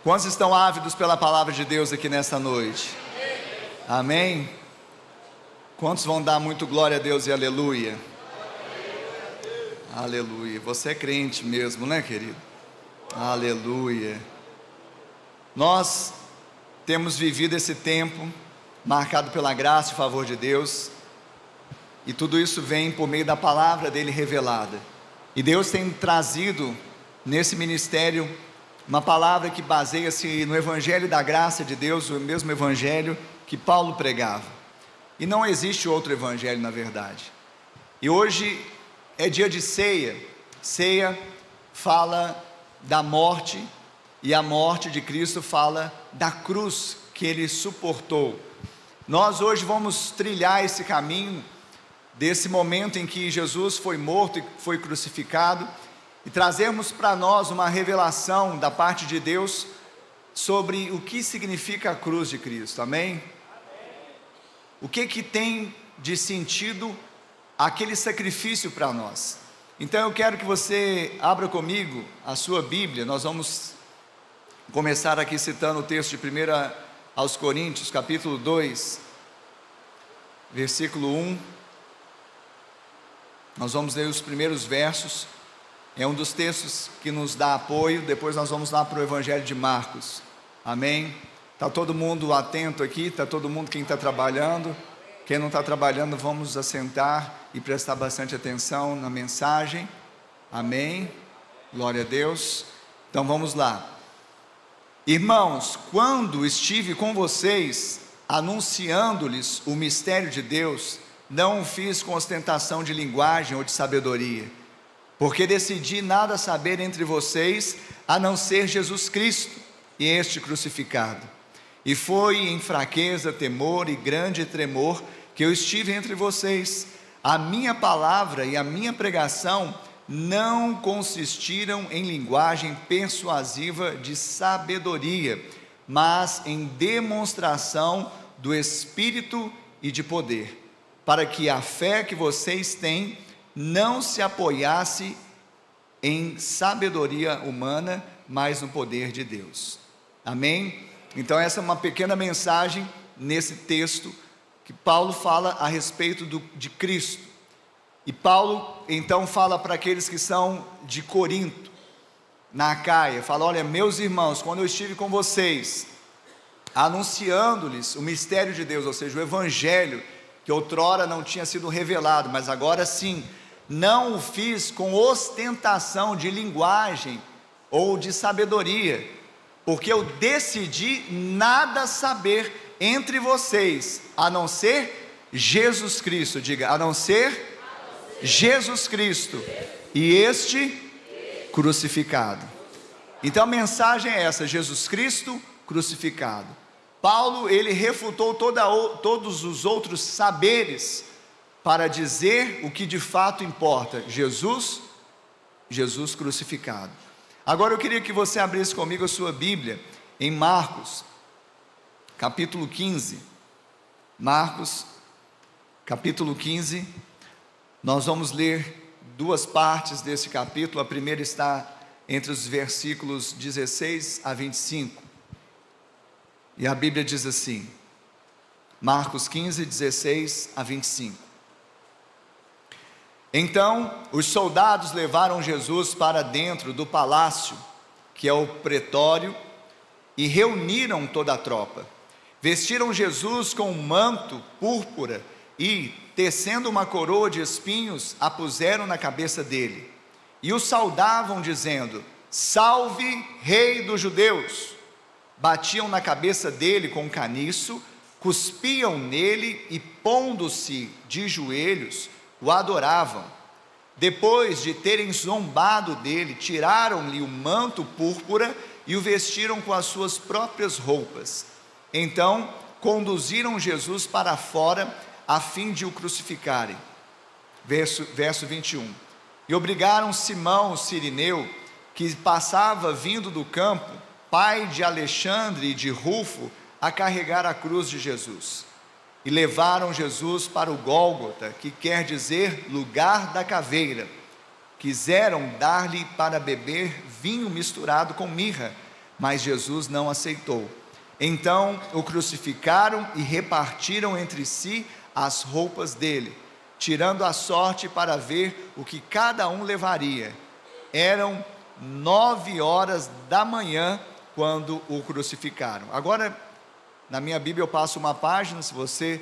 Quantos estão ávidos pela palavra de Deus aqui nesta noite? Amém? Quantos vão dar muito glória a Deus e aleluia? Aleluia. Você é crente mesmo, né, querido? Aleluia. Nós temos vivido esse tempo marcado pela graça e favor de Deus, e tudo isso vem por meio da palavra dele revelada. E Deus tem trazido nesse ministério uma palavra que baseia-se no evangelho da graça de Deus, o mesmo evangelho que Paulo pregava. E não existe outro evangelho, na verdade. E hoje é dia de ceia. Ceia fala da morte, e a morte de Cristo fala da cruz que ele suportou. Nós hoje vamos trilhar esse caminho desse momento em que Jesus foi morto e foi crucificado, e trazermos para nós uma revelação da parte de Deus sobre o que significa a cruz de Cristo, amém? O que tem de sentido aquele sacrifício para nós. Então eu quero que você abra comigo a sua Bíblia. Nós vamos começar aqui citando o texto de 1 aos Coríntios, capítulo 2, versículo 1. Nós vamos ler os primeiros versos. É um dos textos que nos dá apoio. Depois nós vamos lá para o Evangelho de Marcos, amém? Está todo mundo atento aqui? Está todo mundo, quem está trabalhando? Quem não está trabalhando, vamos assentar e prestar bastante atenção na mensagem, amém? Glória a Deus. Então vamos lá. Irmãos, quando estive com vocês, anunciando-lhes o mistério de Deus, não o fiz com ostentação de linguagem ou de sabedoria, porque decidi nada saber entre vocês, a não ser Jesus Cristo e este crucificado. E foi em fraqueza, temor e grande tremor que eu estive entre vocês. A minha palavra e a minha pregação não consistiram em linguagem persuasiva de sabedoria, mas em demonstração do Espírito e de poder, para que a fé que vocês têm não se apoiasse em sabedoria humana, mas no poder de Deus, amém? Então essa é uma pequena mensagem nesse texto, que Paulo fala a respeito de Cristo. E Paulo então fala para aqueles que são de Corinto, na Acaia, fala: olha, meus irmãos, quando eu estive com vocês, anunciando-lhes o mistério de Deus, ou seja, o evangelho, que outrora não tinha sido revelado, mas agora sim, não o fiz com ostentação de linguagem ou de sabedoria, porque eu decidi nada saber entre vocês, a não ser Jesus Cristo. Diga, a não ser Jesus Cristo e este crucificado. Então a mensagem é essa: Jesus Cristo crucificado. Paulo, ele refutou todos os outros saberes para dizer o que de fato importa: Jesus crucificado. Agora eu queria que você abrisse comigo a sua Bíblia em Marcos, capítulo 15. Marcos, capítulo 15. Nós vamos ler duas partes desse capítulo. A primeira está entre os versículos 16 a 25. E a Bíblia diz assim, Marcos 15, 16 a 25. Então os soldados levaram Jesus para dentro do palácio, que é o pretório, e reuniram toda a tropa. Vestiram Jesus com um manto púrpura e, tecendo uma coroa de espinhos, a puseram na cabeça dele. E o saudavam, dizendo: Salve, Rei dos Judeus! Batiam na cabeça dele com um caniço, cuspiam nele e, pondo-se de joelhos, o adoravam. Depois de terem zombado dele, tiraram-lhe o manto púrpura e o vestiram com as suas próprias roupas. Então conduziram Jesus para fora, a fim de o crucificarem. Verso 21. E obrigaram Simão, o cirineu, que passava vindo do campo, pai de Alexandre e de Rufo, a carregar a cruz de Jesus. E levaram Jesus para o Gólgota, que quer dizer lugar da caveira. Quiseram dar-lhe para beber vinho misturado com mirra, mas Jesus não aceitou. Então o crucificaram e repartiram entre si as roupas dele, tirando a sorte para ver o que cada um levaria. Eram 9 horas da manhã quando o crucificaram. Agora, na minha Bíblia eu passo uma página, se você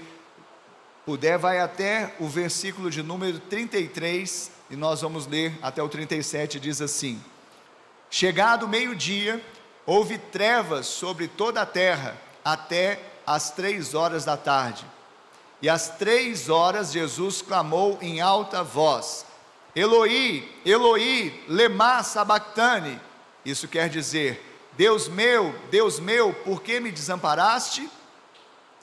puder, vai até o versículo de número 33, e nós vamos ler até o 37, diz assim: chegado o meio-dia, houve trevas sobre toda a terra, até as 3 horas da tarde. E às 3 horas Jesus clamou em alta voz: Eloi, Eloi, lema sabactani. Isso quer dizer: Deus meu, por que me desamparaste?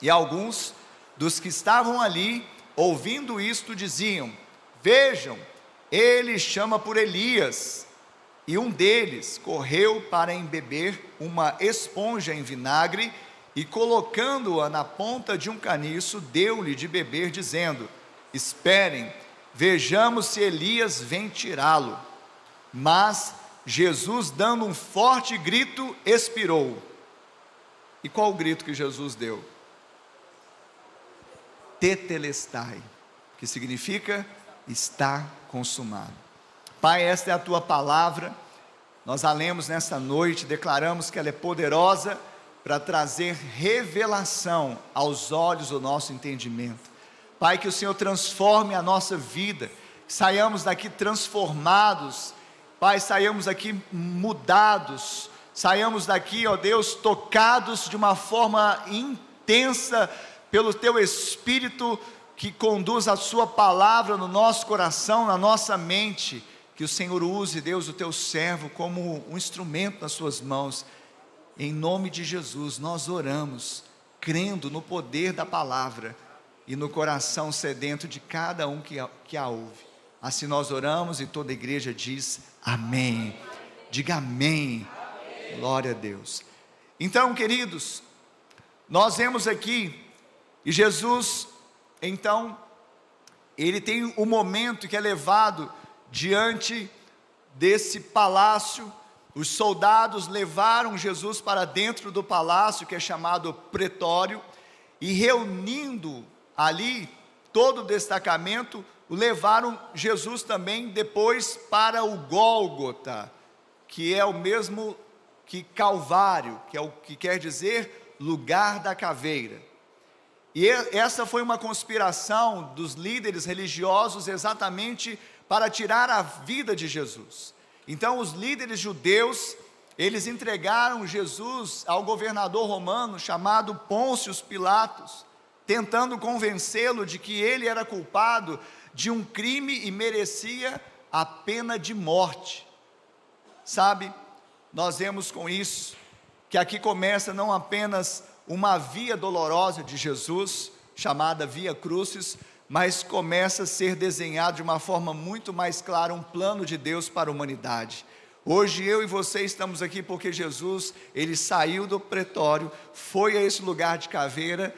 E alguns dos que estavam ali, ouvindo isto, diziam: vejam, ele chama por Elias. E um deles correu para embeber uma esponja em vinagre, e colocando-a na ponta de um caniço, deu-lhe de beber, dizendo: esperem, vejamos se Elias vem tirá-lo. Mas Jesus, dando um forte grito, expirou. E qual o grito que Jesus deu? Tetelestai, que significa está consumado. Pai, esta é a tua palavra, nós a lemos nesta noite, declaramos que ela é poderosa para trazer revelação aos olhos do nosso entendimento. Pai, que o Senhor transforme a nossa vida, que saiamos daqui transformados, Pai, saiamos daqui mudados, saiamos daqui, ó Deus, tocados de uma forma intensa pelo Teu Espírito, que conduz a Sua palavra no nosso coração, na nossa mente. Que o Senhor use, Deus, o Teu servo como um instrumento nas Suas mãos. Em nome de Jesus nós oramos, crendo no poder da palavra e no coração sedento de cada um que a ouve. Assim nós oramos, e toda a igreja diz amém. Diga amém. Amém. Glória a Deus. Então, queridos, nós vemos aqui, e Jesus, então, ele tem um momento que é levado diante desse palácio. Os soldados levaram Jesus para dentro do palácio, que é chamado pretório, e reunindo ali todo o destacamento, levaram Jesus também depois para o Gólgota, que é o mesmo que Calvário, que é o que quer dizer lugar da caveira. E essa foi uma conspiração dos líderes religiosos exatamente para tirar a vida de Jesus. Então os líderes judeus, eles entregaram Jesus ao governador romano chamado Pôncio Pilatos, tentando convencê-lo de que ele era culpado de um crime e merecia a pena de morte. Sabe, nós vemos com isso, que aqui começa não apenas uma via dolorosa de Jesus, chamada Via Crucis, mas começa a ser desenhado de uma forma muito mais clara um plano de Deus para a humanidade. Hoje eu e você estamos aqui porque Jesus, ele saiu do pretório, foi a esse lugar de caveira,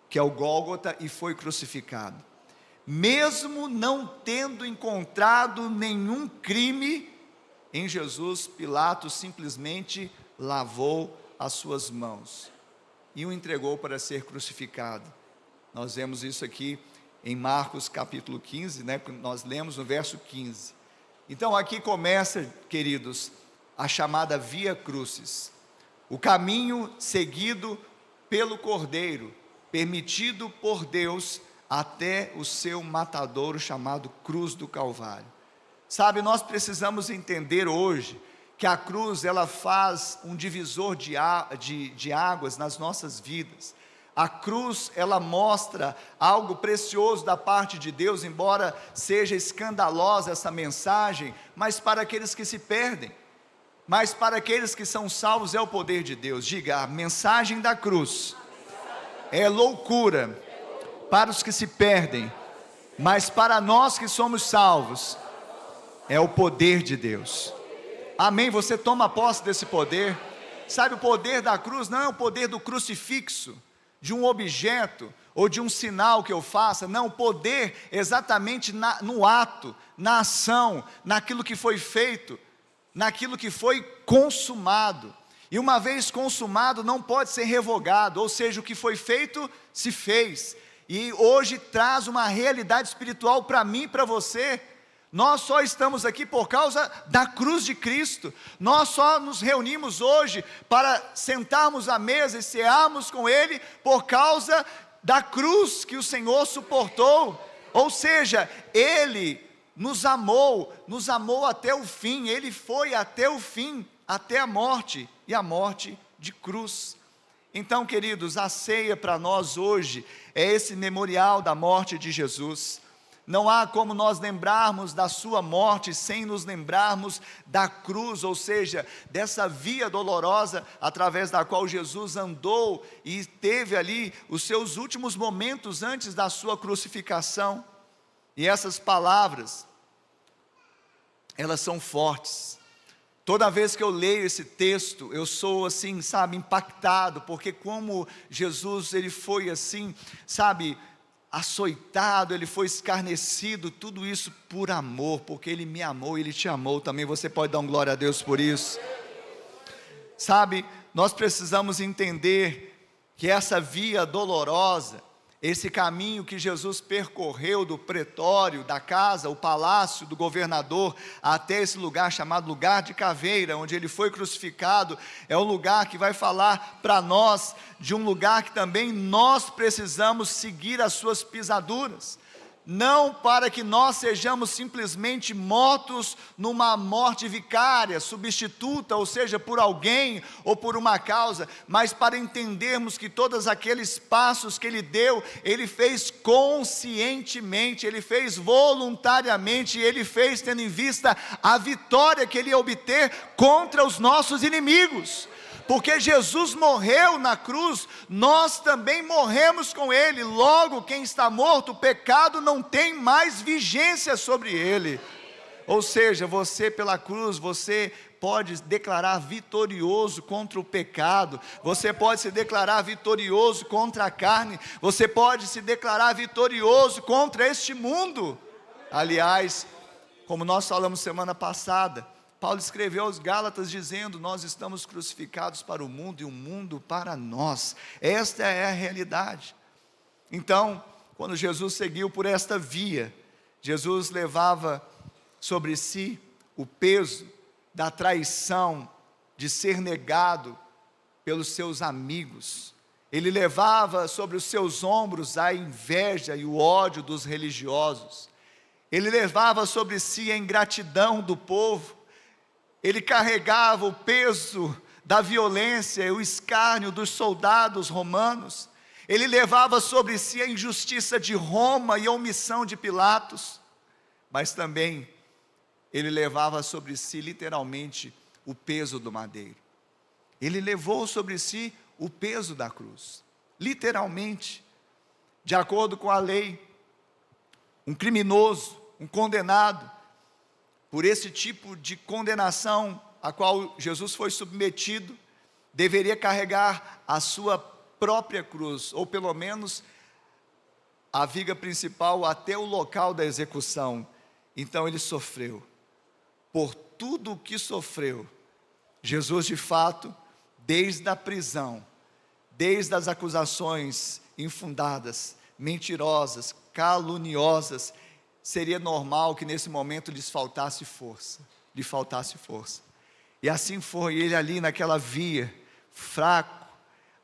que é o Gólgota, e foi crucificado. Mesmo não tendo encontrado nenhum crime em Jesus, Pilatos simplesmente lavou as suas mãos e o entregou para ser crucificado. Nós vemos isso aqui em Marcos capítulo 15, nós lemos no verso 15. Então aqui começa, queridos, a chamada Via Crucis, o caminho seguido pelo Cordeiro, permitido por Deus até o seu matadouro chamado Cruz do Calvário. Sabe, nós precisamos entender hoje que a cruz, ela faz um divisor de águas nas nossas vidas. A cruz, ela mostra algo precioso da parte de Deus, embora seja escandalosa essa mensagem, mas para aqueles que se perdem, mas para aqueles que são salvos é o poder de Deus. Diga, a mensagem da cruz é loucura para os que se perdem, mas para nós que somos salvos, é o poder de Deus. Amém? Você toma posse desse poder. Sabe, o poder da cruz não é o poder do crucifixo, de um objeto, ou de um sinal que eu faça. Não, o poder exatamente no ato, na ação, naquilo que foi feito, naquilo que foi consumado. E uma vez consumado, não pode ser revogado, ou seja, o que foi feito, se fez. E hoje traz uma realidade espiritual para mim e para você. Nós só estamos aqui por causa da cruz de Cristo. Nós só nos reunimos hoje para sentarmos à mesa e cearmos com Ele por causa da cruz que o Senhor suportou. Ou seja, Ele nos amou até o fim. Ele foi até o fim, até a morte, e a morte de cruz. Então, queridos, a ceia para nós hoje é esse memorial da morte de Jesus. Não há como nós lembrarmos da sua morte sem nos lembrarmos da cruz, ou seja, dessa via dolorosa através da qual Jesus andou e teve ali os seus últimos momentos antes da sua crucificação. E essas palavras, elas são fortes. Toda vez que eu leio esse texto, eu sou assim, impactado, porque como Jesus, ele foi assim, açoitado, ele foi escarnecido, tudo isso por amor, porque ele me amou, ele te amou também. Você pode dar um glória a Deus por isso? Nós precisamos entender que essa via dolorosa, esse caminho que Jesus percorreu do pretório, da casa, o palácio do governador, até esse lugar chamado lugar de caveira, onde ele foi crucificado, é um lugar que vai falar para nós, de um lugar que também nós precisamos seguir as suas pisaduras. Não para que nós sejamos simplesmente mortos numa morte vicária, substituta, ou seja, por alguém ou por uma causa, mas para entendermos que todos aqueles passos que Ele deu, Ele fez conscientemente, Ele fez voluntariamente, Ele fez tendo em vista a vitória que Ele ia obter contra os nossos inimigos. Porque Jesus morreu na cruz, nós também morremos com Ele. Logo, quem está morto, o pecado não tem mais vigência sobre ele. Ou seja, você pela cruz, você pode declarar vitorioso contra o pecado, você pode se declarar vitorioso contra a carne, você pode se declarar vitorioso contra este mundo. Aliás, como nós falamos semana passada, Paulo escreveu aos Gálatas dizendo: nós estamos crucificados para o mundo e o mundo para nós. Esta é a realidade. Então, quando Jesus seguiu por esta via, Jesus levava sobre si o peso da traição, de ser negado pelos seus amigos. Ele levava sobre os seus ombros a inveja e o ódio dos religiosos. Ele levava sobre si a ingratidão do povo. Ele carregava o peso da violência e o escárnio dos soldados romanos. Ele levava sobre si a injustiça de Roma e a omissão de Pilatos. Mas também ele levava sobre si literalmente o peso do madeiro. Ele levou sobre si o peso da cruz, literalmente. De acordo com a lei, um criminoso, um condenado, por esse tipo de condenação a qual Jesus foi submetido, deveria carregar a sua própria cruz, ou pelo menos a viga principal até o local da execução. Então ele sofreu. Por tudo o que sofreu, Jesus de fato, desde a prisão, desde as acusações infundadas, mentirosas, caluniosas, seria normal que nesse momento lhe faltasse força. E assim foi, ele ali naquela via, fraco,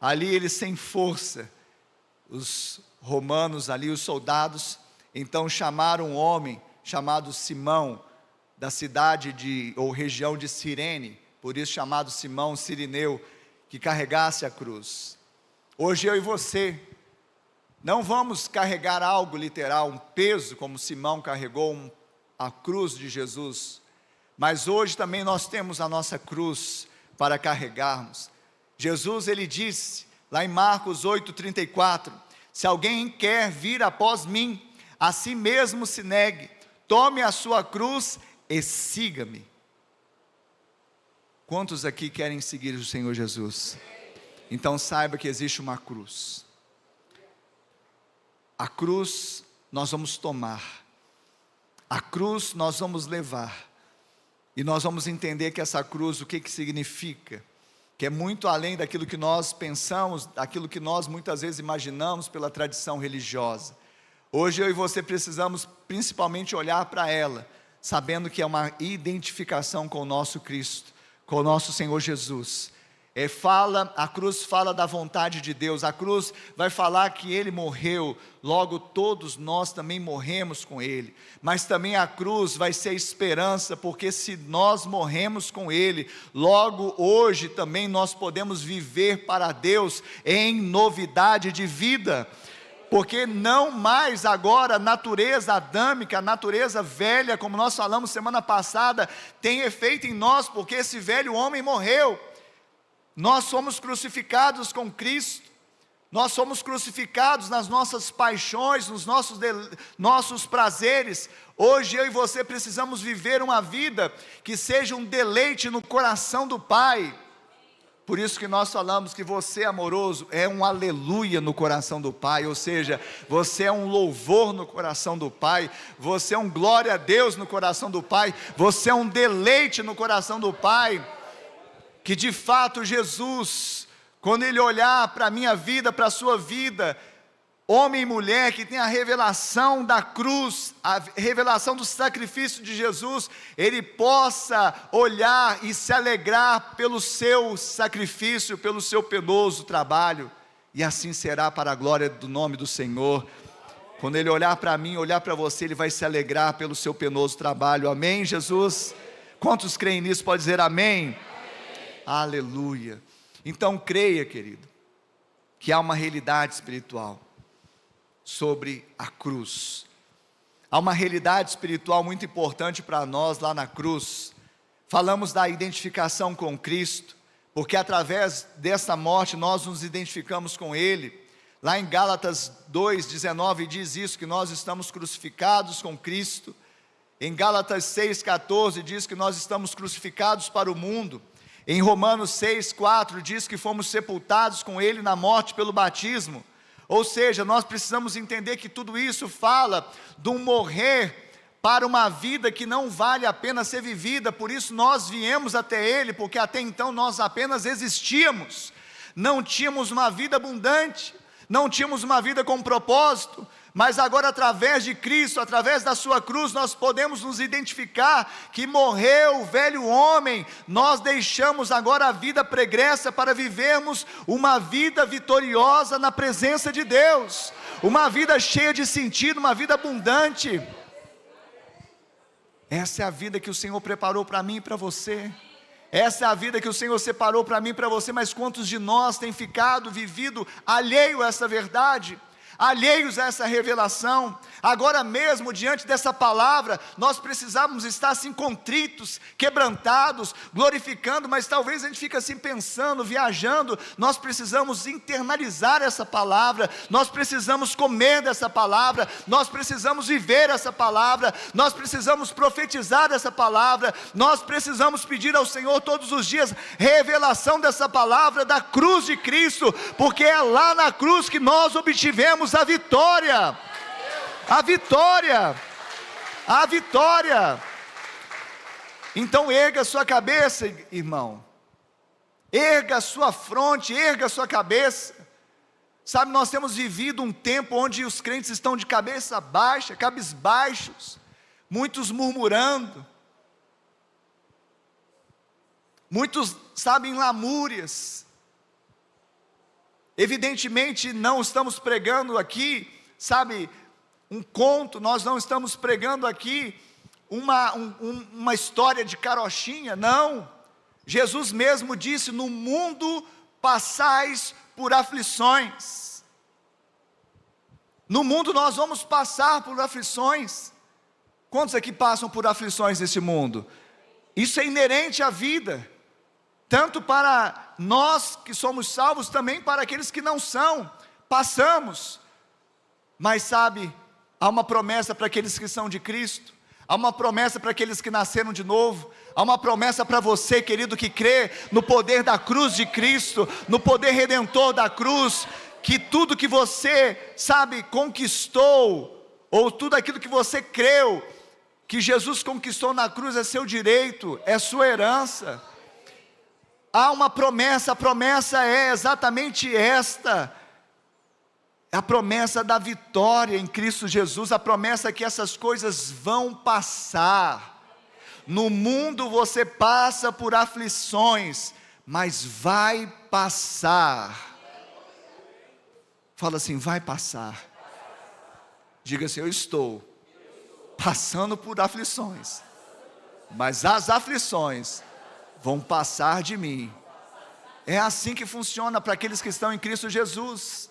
ali ele sem força. Os romanos ali, os soldados, então chamaram um homem chamado Simão, da cidade ou região de Cirene, por isso chamado Simão Cirineu, que carregasse a cruz. Hoje eu e você não vamos carregar algo literal, um peso, como Simão carregou a cruz de Jesus, mas hoje também nós temos a nossa cruz para carregarmos. Jesus, ele disse, lá em Marcos 8,34, se alguém quer vir após mim, a si mesmo se negue, tome a sua cruz e siga-me. Quantos aqui querem seguir o Senhor Jesus? Então saiba que existe uma cruz. A cruz nós vamos tomar, a cruz nós vamos levar, e nós vamos entender que essa cruz, o que significa? que é muito além daquilo que nós pensamos, daquilo que nós muitas vezes imaginamos pela tradição religiosa. Hoje eu e você precisamos principalmente olhar para ela, sabendo que é uma identificação com o nosso Cristo, com o nosso Senhor Jesus. A cruz fala da vontade de Deus, a cruz vai falar que Ele morreu, logo todos nós também morremos com Ele, mas também a cruz vai ser esperança, porque se nós morremos com Ele, logo hoje também nós podemos viver para Deus em novidade de vida, porque não mais agora a natureza adâmica, a natureza velha, como nós falamos semana passada, tem efeito em nós, porque esse velho homem morreu. Nós somos crucificados com Cristo, nós somos crucificados nas nossas paixões, nos nossos prazeres. Hoje eu e você precisamos viver uma vida que seja um deleite no coração do Pai. Por isso que nós falamos que você, amoroso, é um aleluia no coração do Pai, ou seja, você é um louvor no coração do Pai, você é um glória a Deus no coração do Pai, você é um deleite no coração do Pai. Que de fato Jesus, quando Ele olhar para a minha vida, para a sua vida, homem e mulher que tem a revelação da cruz, a revelação do sacrifício de Jesus, Ele possa olhar e se alegrar pelo seu sacrifício, pelo seu penoso trabalho, e assim será para a glória do nome do Senhor. Quando Ele olhar para mim, olhar para você, Ele vai se alegrar pelo seu penoso trabalho, amém Jesus? Quantos creem nisso, pode dizer amém? Aleluia. Então creia, querido, que há uma realidade espiritual sobre a cruz. Há uma realidade espiritual muito importante para nós lá na cruz. Falamos da identificação com Cristo, porque através dessa morte nós nos identificamos com Ele. Lá em Gálatas 2:19 diz isso, que nós estamos crucificados com Cristo. Em Gálatas 6:14 diz que nós estamos crucificados para o mundo. Em Romanos 6:4 diz que fomos sepultados com Ele na morte pelo batismo. Ou seja, nós precisamos entender que tudo isso fala de um morrer para uma vida que não vale a pena ser vivida. Por isso nós viemos até Ele, porque até então nós apenas existíamos. Não tínhamos uma vida abundante, não tínhamos uma vida com propósito. Mas agora através de Cristo, através da sua cruz, nós podemos nos identificar que morreu o velho homem, nós deixamos agora a vida pregressa para vivermos uma vida vitoriosa na presença de Deus, uma vida cheia de sentido, uma vida abundante. Essa é a vida que o Senhor preparou para mim e para você. Essa é a vida que o Senhor separou para mim e para você, mas quantos de nós tem vivido alheio a essa verdade? Alheios a essa revelação? Agora mesmo, diante dessa palavra, nós precisamos estar assim contritos, quebrantados, glorificando, mas talvez a gente fique assim pensando, viajando. Nós precisamos internalizar essa palavra, nós precisamos comer dessa palavra, nós precisamos viver essa palavra, nós precisamos profetizar essa palavra, nós precisamos pedir ao Senhor todos os dias revelação dessa palavra da cruz de Cristo, porque é lá na cruz que nós obtivemos a vitória. A vitória, a vitória. Então erga a sua cabeça, irmão, erga a sua fronte, erga a sua cabeça. Sabe, nós temos vivido um tempo onde os crentes estão de cabeça baixa, cabisbaixos, muitos murmurando, muitos, sabem, lamúrias. Evidentemente não estamos pregando aqui, sabe, um conto, nós não estamos pregando aqui uma história de carochinha, não. Jesus mesmo disse: no mundo passais por aflições. No mundo nós vamos passar por aflições. Quantos aqui passam por aflições nesse mundo? Isso é inerente à vida, tanto para nós que somos salvos, também para aqueles que não são, passamos. Mas sabe, há uma promessa para aqueles que são de Cristo, há uma promessa para aqueles que nasceram de novo, há uma promessa para você, querido, que crê no poder da cruz de Cristo, no poder redentor da cruz, que tudo que você, sabe, conquistou, ou tudo aquilo que você creu, que Jesus conquistou na cruz, é seu direito, é sua herança. há uma promessa, a promessa é exatamente esta, é a promessa da vitória em Cristo Jesus, a promessa que essas coisas vão passar. No mundo você passa por aflições, mas vai passar. Fala assim, vai passar. Diga assim, eu estou passando por aflições, mas as aflições vão passar de mim. É assim que funciona para aqueles que estão em Cristo Jesus.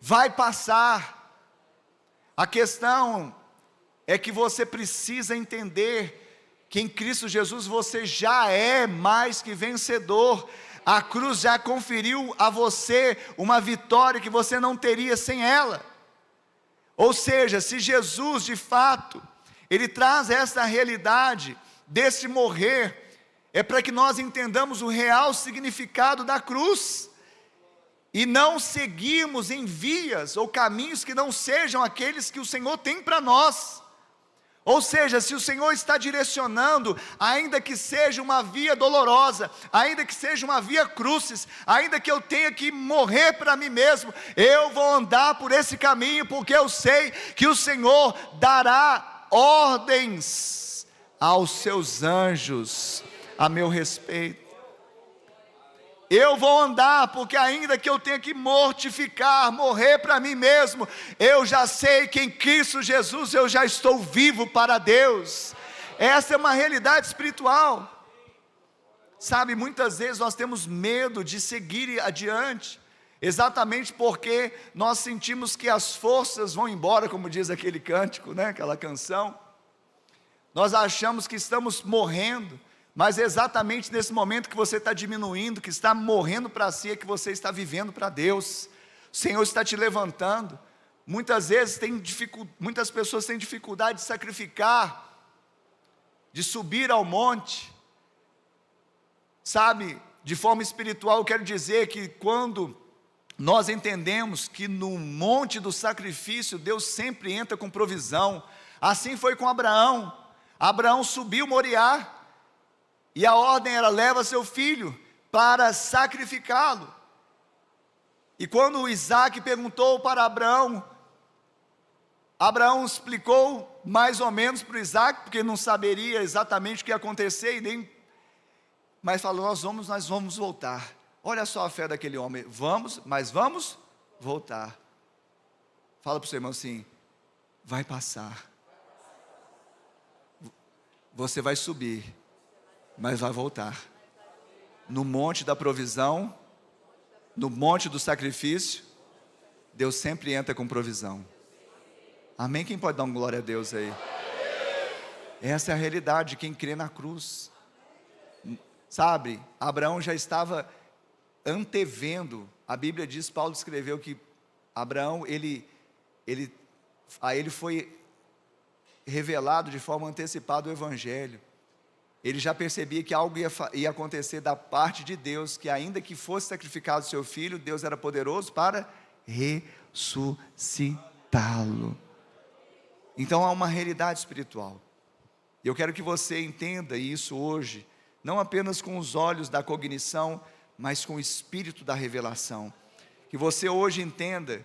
Vai passar. A questão é que você precisa entender que em Cristo Jesus você já é mais que vencedor. A cruz já conferiu a você uma vitória que você não teria sem ela. Ou seja, se Jesus de fato, Ele traz essa realidade desse morrer, é para que nós entendamos o real significado da cruz, e não seguirmos em vias ou caminhos que não sejam aqueles que o Senhor tem para nós. Ou seja, se o Senhor está direcionando, ainda que seja uma via dolorosa, ainda que seja uma via crucis, ainda que eu tenha que morrer para mim mesmo, eu vou andar por esse caminho, porque eu sei que o Senhor dará ordens aos seus anjos a meu respeito. Eu vou andar, porque ainda que eu tenha que mortificar, morrer para mim mesmo, eu já sei que em Cristo Jesus eu já estou vivo para Deus. Essa é uma realidade espiritual. Sabe, muitas vezes nós temos medo de seguir adiante, exatamente porque nós sentimos que as forças vão embora, como diz aquele cântico, né? Aquela canção. Nós achamos que estamos morrendo, mas é exatamente nesse momento que você está diminuindo, que está morrendo para si, é que você está vivendo para Deus. O Senhor está te levantando. Muitas vezes muitas pessoas têm dificuldade de sacrificar, de subir ao monte. Sabe, de forma espiritual eu quero dizer que quando nós entendemos que no monte do sacrifício Deus sempre entra com provisão. Assim foi com Abraão. Abraão subiu Moriá, e a ordem era: leva seu filho para sacrificá-lo. E quando Isaac perguntou para Abraão, Abraão explicou mais ou menos para Isaac, porque não saberia exatamente o que ia acontecer, mas falou: nós vamos voltar. Olha só a fé daquele homem, mas vamos voltar. Fala para o seu irmão assim: vai passar. Você vai subir, mas vai voltar. No monte da provisão, no monte do sacrifício, Deus sempre entra com provisão. Amém? Quem pode dar uma glória a Deus aí? Essa é a realidade de quem crê na cruz. Sabe, Abraão já estava antevendo. A Bíblia diz, Paulo escreveu que Abraão, a ele foi revelado de forma antecipada o Evangelho. Ele já percebia que algo ia acontecer da parte de Deus, que ainda que fosse sacrificado seu filho, Deus era poderoso para ressuscitá-lo. Então há uma realidade espiritual. Eu quero que você entenda isso hoje, não apenas com os olhos da cognição, mas com o espírito da revelação. Que você hoje entenda,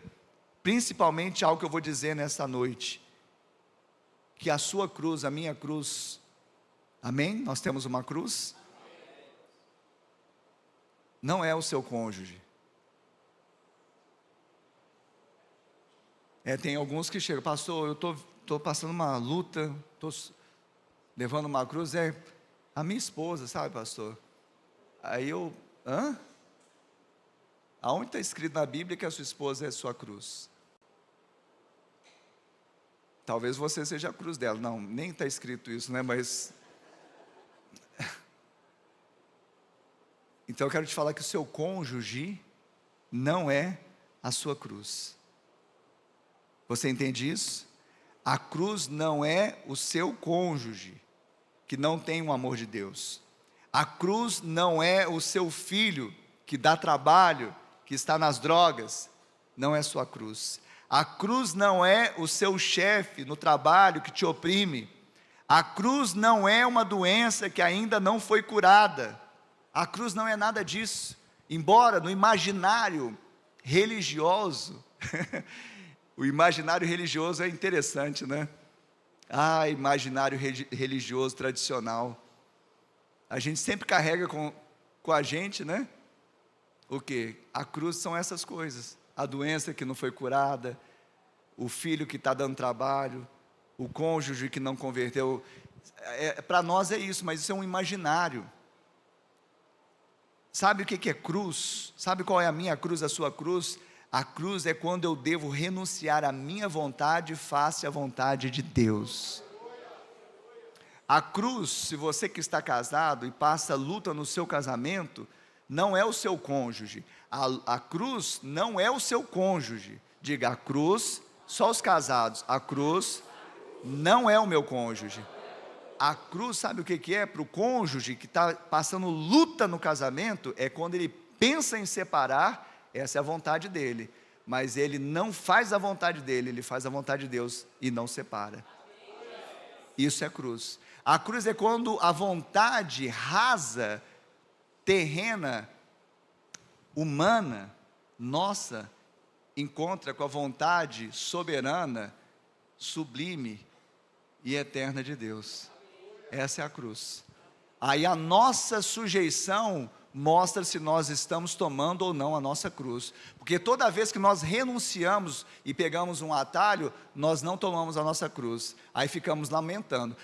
principalmente algo que eu vou dizer nesta noite, que a sua cruz, a minha cruz, amém? Nós temos uma cruz. Não é o seu cônjuge. Tem alguns que chegam: pastor, eu estou passando uma luta, estou levando uma cruz, a minha esposa, sabe, pastor? Aí eu, aonde está escrito na Bíblia que a sua esposa é a sua cruz? Talvez você seja a cruz dela. Não, nem está escrito isso, né? Mas então eu quero te falar que o seu cônjuge não é a sua cruz. Você entende isso? A cruz não é o seu cônjuge que não tem o amor de Deus. A cruz não é o seu filho que dá trabalho, que está nas drogas. Não é sua cruz. A cruz não é o seu chefe no trabalho que te oprime. A cruz não é uma doença que ainda não foi curada. A cruz não é nada disso. Embora no imaginário religioso, o imaginário religioso é interessante, né? Imaginário religioso tradicional. A gente sempre carrega com a gente, né? O quê? A cruz são essas coisas. A doença que não foi curada, o filho que está dando trabalho, o cônjuge que não converteu. Para nós é isso, mas isso é um imaginário. Sabe o que é cruz? Sabe qual é a minha cruz, a sua cruz? A cruz é quando eu devo renunciar à minha vontade face à vontade de Deus. A cruz, se você que está casado e passa luta no seu casamento, não é o seu cônjuge. A cruz não é o seu cônjuge. Diga, a cruz, só os casados. A cruz não é o meu cônjuge. A cruz, sabe o que é? Para o cônjuge que está passando luta no casamento, é quando ele pensa em separar, essa é a vontade dele. Mas ele não faz a vontade dele, ele faz a vontade de Deus e não separa. Isso é cruz. A cruz é quando a vontade rasa, terrena, humana, nossa, encontra com a vontade soberana, sublime e eterna de Deus. Essa é a cruz. Aí a nossa sujeição mostra se nós estamos tomando ou não a nossa cruz, porque toda vez que nós renunciamos e pegamos um atalho, nós não tomamos a nossa cruz, aí ficamos lamentando,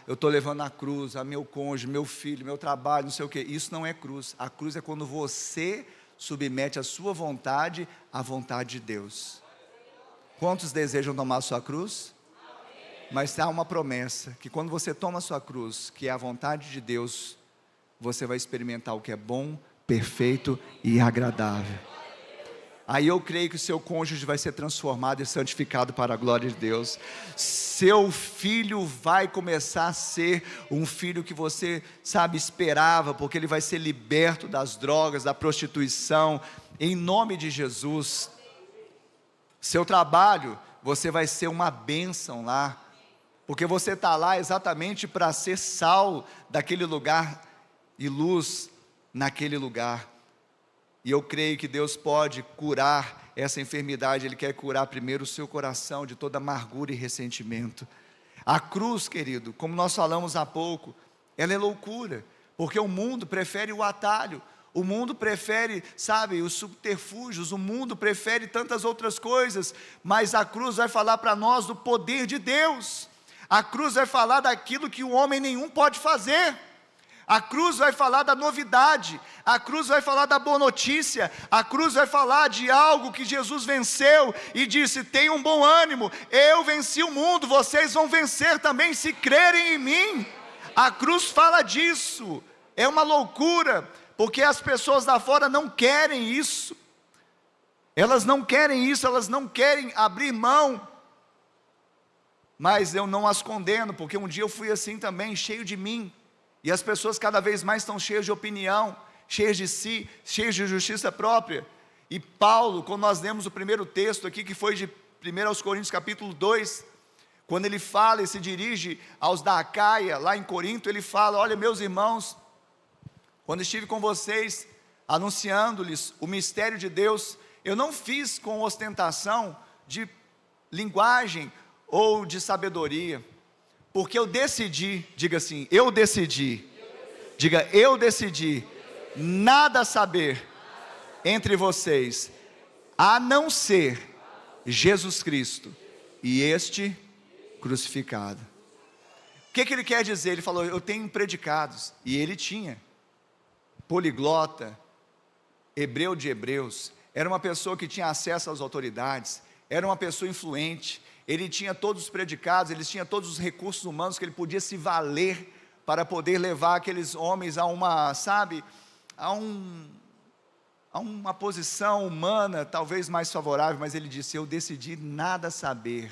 eu estou levando a cruz, a meu cônjuge, meu filho, meu trabalho, não sei o que. Isso não é cruz. A cruz é quando você submete a sua vontade à vontade de Deus. Quantos desejam tomar a sua cruz? Mas há uma promessa, que quando você toma a sua cruz, que é a vontade de Deus, você vai experimentar o que é bom, perfeito e agradável. Aí eu creio que o seu cônjuge vai ser transformado e santificado para a glória de Deus. Seu filho vai começar a ser um filho que você, esperava, porque ele vai ser liberto das drogas, da prostituição, em nome de Jesus. Seu trabalho, você vai ser uma bênção lá, porque você está lá exatamente para ser sal daquele lugar e luz naquele lugar. E eu creio que Deus pode curar essa enfermidade. Ele quer curar primeiro o seu coração de toda amargura e ressentimento. A cruz, querido, como nós falamos há pouco, ela é loucura, porque o mundo prefere o atalho, o mundo prefere, os subterfúgios, o mundo prefere tantas outras coisas, mas a cruz vai falar para nós do poder de Deus. A cruz vai falar daquilo que o homem nenhum pode fazer. A cruz vai falar da novidade, a cruz vai falar da boa notícia, a cruz vai falar de algo que Jesus venceu e disse: tenham bom ânimo, eu venci o mundo, vocês vão vencer também se crerem em mim. A cruz fala disso. É uma loucura, porque as pessoas lá fora não querem isso, elas não querem isso, elas não querem abrir mão, mas eu não as condeno, porque um dia eu fui assim também, cheio de mim. E as pessoas cada vez mais estão cheias de opinião, cheias de si, cheias de justiça própria. E Paulo, quando nós lemos o primeiro texto aqui, que foi de 1 Coríntios capítulo 2, quando ele fala e se dirige aos da Acaia, lá em Corinto, ele fala: olha, meus irmãos, quando estive com vocês, anunciando-lhes o mistério de Deus, eu não fiz com ostentação de linguagem ou de sabedoria, porque eu decidi, diga assim, eu decidi, diga, eu decidi nada saber entre vocês, a não ser Jesus Cristo e este crucificado. O que ele quer dizer? Ele falou: eu tenho predicados, e ele tinha, poliglota, hebreu de hebreus, era uma pessoa que tinha acesso às autoridades, era uma pessoa influente, ele tinha todos os predicados, ele tinha todos os recursos humanos que ele podia se valer para poder levar aqueles homens a uma, a uma posição humana talvez mais favorável, mas ele disse: eu decidi nada saber.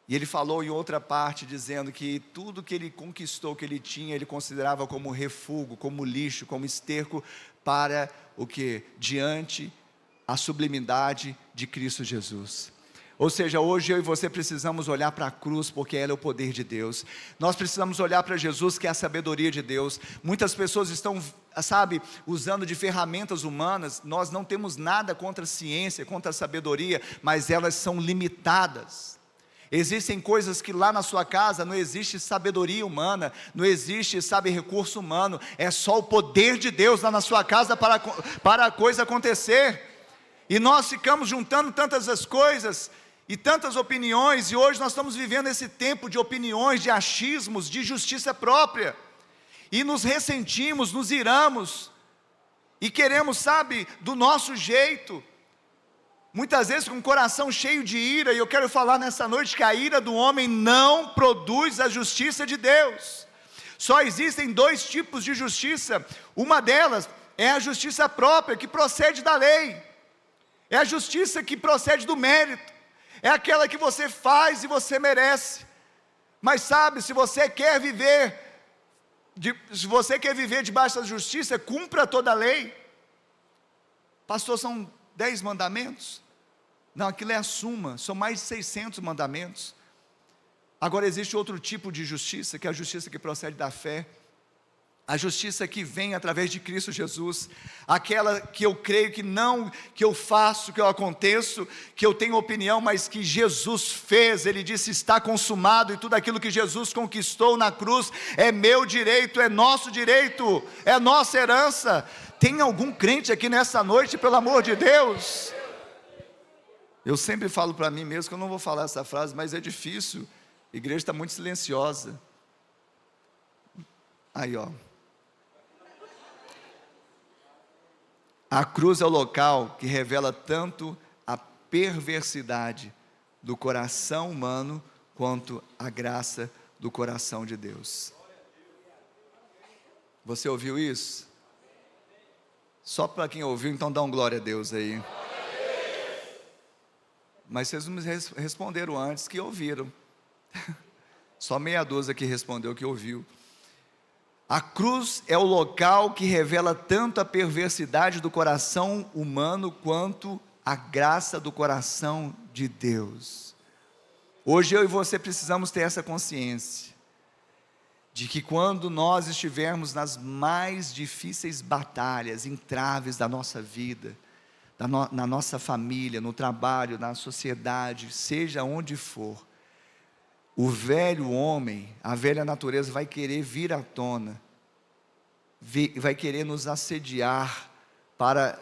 E ele falou em outra parte, dizendo que tudo que ele conquistou, que ele tinha, ele considerava como refúgio, como lixo, como esterco, para o que? Diante a sublimidade de Cristo Jesus. Ou seja, hoje eu e você precisamos olhar para a cruz, porque ela é o poder de Deus. Nós precisamos olhar para Jesus, que é a sabedoria de Deus. Muitas pessoas estão, usando de ferramentas humanas. Nós não temos nada contra a ciência, contra a sabedoria, mas elas são limitadas. Existem coisas que lá na sua casa não existe sabedoria humana, não existe, recurso humano. É só o poder de Deus lá na sua casa para a coisa acontecer. E nós ficamos juntando tantas as coisas e tantas opiniões, e hoje nós estamos vivendo esse tempo de opiniões, de achismos, de justiça própria, e nos ressentimos, nos iramos, e queremos, do nosso jeito, muitas vezes com o coração cheio de ira. E eu quero falar nessa noite que a ira do homem não produz a justiça de Deus. Só existem dois tipos de justiça. Uma delas é a justiça própria, que procede da lei, é a justiça que procede do mérito, é aquela que você faz e você merece. Mas se você quer viver debaixo da justiça, cumpra toda a lei. Pastor, são 10 mandamentos? Não, aquilo é a suma, são mais de 600 mandamentos. Agora existe outro tipo de justiça, que é a justiça que procede da fé, a justiça que vem através de Cristo Jesus, aquela que eu creio que não, que eu faço, que eu aconteço, que eu tenho opinião, mas que Jesus fez. Ele disse: está consumado, e tudo aquilo que Jesus conquistou na cruz é meu direito, é nosso direito, é nossa herança. Tem algum crente aqui nessa noite, pelo amor de Deus? Eu sempre falo para mim mesmo, que eu não vou falar essa frase, mas é difícil, a igreja está muito silenciosa. Aí, ó. A cruz é o local que revela tanto a perversidade do coração humano, quanto a graça do coração de Deus. Você ouviu isso? Só para quem ouviu, então dá um glória a Deus aí. Mas vocês não me responderam antes que ouviram. Só meia dúzia que respondeu que ouviu. A cruz é o local que revela tanto a perversidade do coração humano, quanto a graça do coração de Deus. Hoje eu e você precisamos ter essa consciência, de que quando nós estivermos nas mais difíceis batalhas, entraves da nossa vida, na nossa família, no trabalho, na sociedade, seja onde for, o velho homem, a velha natureza vai querer vir à tona, vai querer nos assediar, para,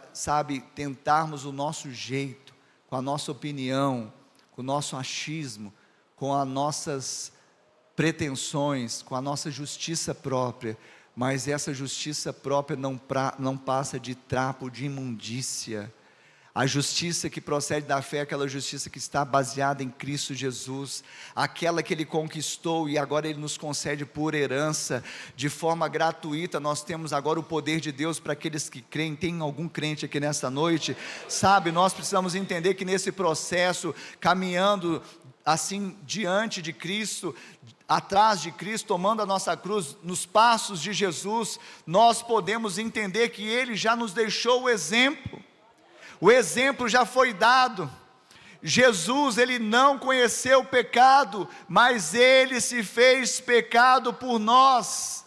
tentarmos o nosso jeito, com a nossa opinião, com o nosso achismo, com as nossas pretensões, com a nossa justiça própria. Mas essa justiça própria não passa de trapo de imundícia. A justiça que procede da fé é aquela justiça que está baseada em Cristo Jesus, aquela que Ele conquistou e agora Ele nos concede por herança, de forma gratuita. Nós temos agora o poder de Deus para aqueles que creem. Tem algum crente aqui nessa noite? Nós precisamos entender que nesse processo, caminhando assim diante de Cristo, atrás de Cristo, tomando a nossa cruz, nos passos de Jesus, nós podemos entender que Ele já nos deixou o exemplo. O exemplo já foi dado. Jesus, Ele não conheceu o pecado, mas Ele se fez pecado por nós.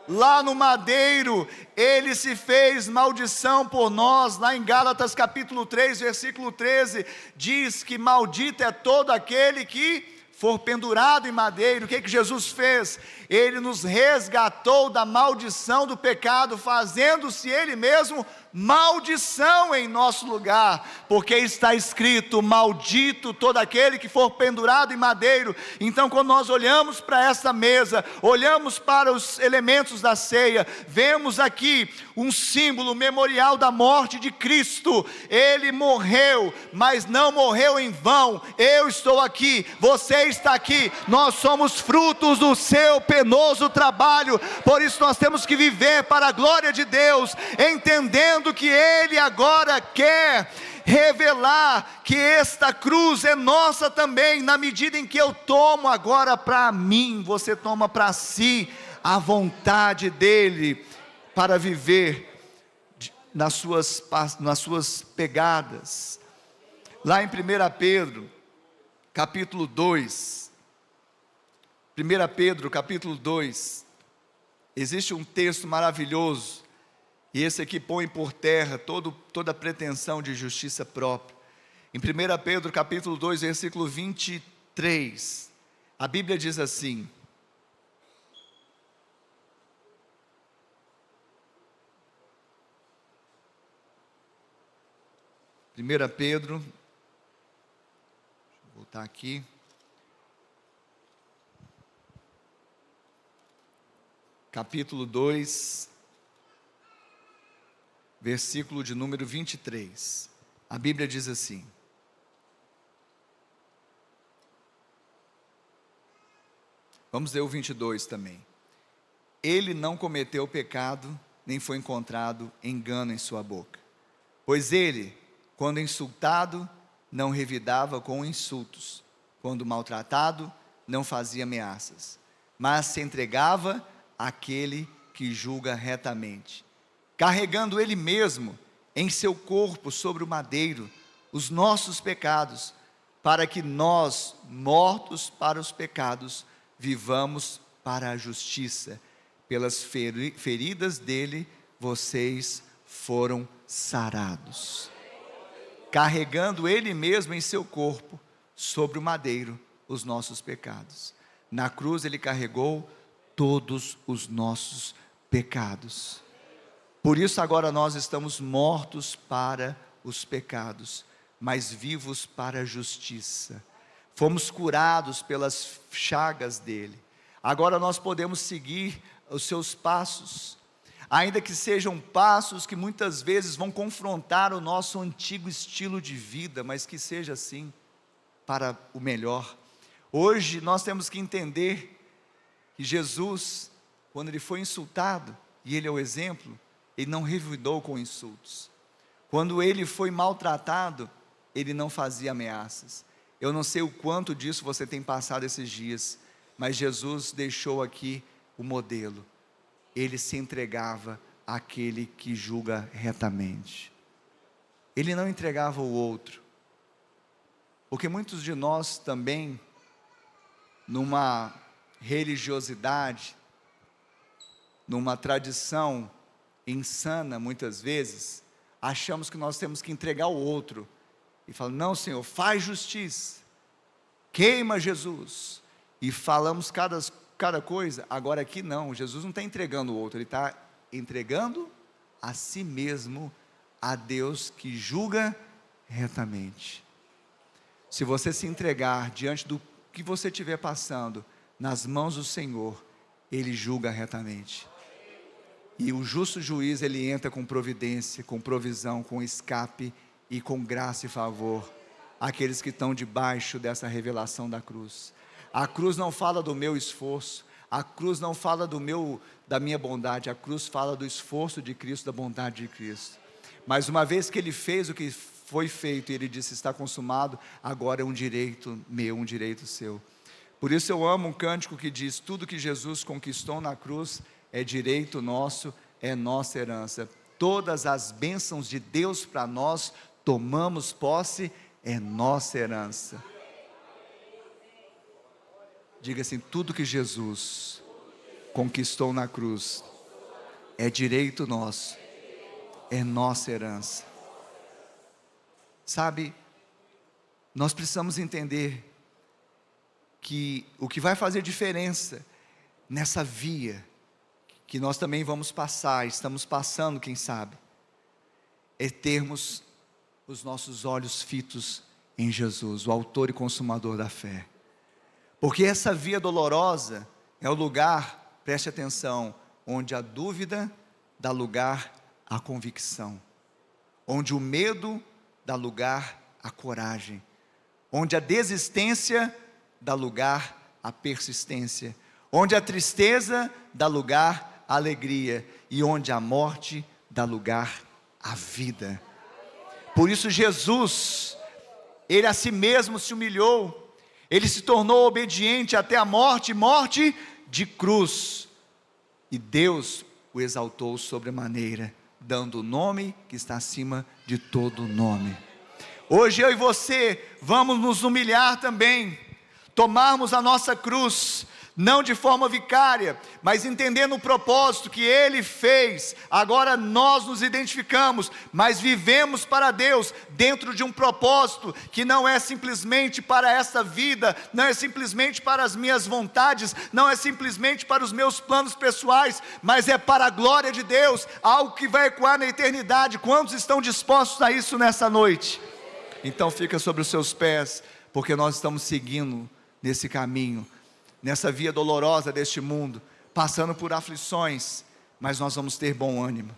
Lá no madeiro, Ele se fez maldição por nós. Lá em Gálatas capítulo 3, versículo 13, diz que maldito é todo aquele que for pendurado em madeiro. O que Jesus fez? Ele nos resgatou da maldição do pecado, fazendo-se Ele mesmo maldição em nosso lugar, porque está escrito: maldito todo aquele que for pendurado em madeiro. Então, quando nós olhamos para essa mesa, olhamos para os elementos da ceia, vemos aqui um símbolo memorial da morte de Cristo. Ele morreu, mas não morreu em vão. Eu estou aqui, você está aqui, nós somos frutos do seu penoso trabalho. Por isso nós temos que viver para a glória de Deus, entendendo que Ele agora quer revelar que esta cruz é nossa também, na medida em que eu tomo agora para mim, você toma para si a vontade dEle, para viver nas suas pegadas. Lá em 1 Pedro, capítulo 2. 1 Pedro, capítulo 2. Existe um texto maravilhoso, e esse aqui põe por terra toda a pretensão de justiça própria. Em 1 Pedro, capítulo 2, versículo 23, a Bíblia diz assim: Primeira Pedro, deixa eu voltar aqui, capítulo 2, versículo de número 23, a Bíblia diz assim: vamos ler o 22 também. Ele não cometeu pecado, nem foi encontrado engano em sua boca. Pois ele, quando insultado, não revidava com insultos, quando maltratado, não fazia ameaças, mas se entregava àquele que julga retamente, carregando ele mesmo em seu corpo sobre o madeiro os nossos pecados, para que nós, mortos para os pecados, vivamos para a justiça. Pelas feridas dele, vocês foram sarados. Carregando ele mesmo em seu corpo, sobre o madeiro, os nossos pecados. Na cruz ele carregou todos os nossos pecados. Por isso agora nós estamos mortos para os pecados, mas vivos para a justiça. Fomos curados pelas chagas dele. Agora nós podemos seguir os seus passos, ainda que sejam passos que muitas vezes vão confrontar o nosso antigo estilo de vida, mas que seja assim, para o melhor. Hoje nós temos que entender que Jesus, quando ele foi insultado, e ele é o exemplo, ele não revidou com insultos. Quando ele foi maltratado, ele não fazia ameaças. Eu não sei o quanto disso você tem passado esses dias, mas Jesus deixou aqui o modelo. Ele se entregava àquele que julga retamente. Ele não entregava o outro, porque muitos de nós também, numa religiosidade, numa tradição insana muitas vezes, achamos que nós temos que entregar o outro, e falamos: não, Senhor, faz justiça, queima Jesus, e falamos cada coisa. Agora aqui não, Jesus não está entregando o outro, ele está entregando a si mesmo, a Deus que julga retamente. Se você se entregar diante do que você estiver passando, nas mãos do Senhor, Ele julga retamente. E o justo juiz, ele entra com providência, com provisão, com escape e com graça e favor àqueles que estão debaixo dessa revelação da cruz. A cruz não fala do meu esforço, a cruz não fala da minha bondade, a cruz fala do esforço de Cristo, da bondade de Cristo. Mas uma vez que ele fez o que foi feito, e ele disse: está consumado, agora é um direito meu, um direito seu. Por isso eu amo um cântico que diz: tudo que Jesus conquistou na cruz é direito nosso, é nossa herança. Todas as bênçãos de Deus para nós, tomamos posse, é nossa herança. Diga assim: tudo que Jesus conquistou na cruz é direito nosso, é nossa herança. Sabe, nós precisamos entender que o que vai fazer diferença nessa via que nós também vamos passar, estamos passando, quem sabe, é termos os nossos olhos fitos em Jesus, o autor e consumador da fé. Porque essa via dolorosa é o lugar, preste atenção, onde a dúvida dá lugar à convicção, onde o medo dá lugar à coragem, onde a desistência dá lugar à persistência, onde a tristeza dá lugar à alegria, e onde a morte dá lugar à vida. Por isso Jesus, Ele a si mesmo se humilhou, Ele se tornou obediente até a morte, morte de cruz, e Deus o exaltou sobremaneira, dando o nome que está acima de todo nome. Hoje eu e você vamos nos humilhar também, tomarmos a nossa cruz, não de forma vicária, mas entendendo o propósito que Ele fez. Agora nós nos identificamos, mas vivemos para Deus, dentro de um propósito, que não é simplesmente para esta vida, não é simplesmente para as minhas vontades, não é simplesmente para os meus planos pessoais, mas é para a glória de Deus, algo que vai ecoar na eternidade. Quantos estão dispostos a isso nessa noite? Então fica sobre os seus pés, porque nós estamos seguindo nesse caminho, nessa via dolorosa deste mundo, passando por aflições, mas nós vamos ter bom ânimo,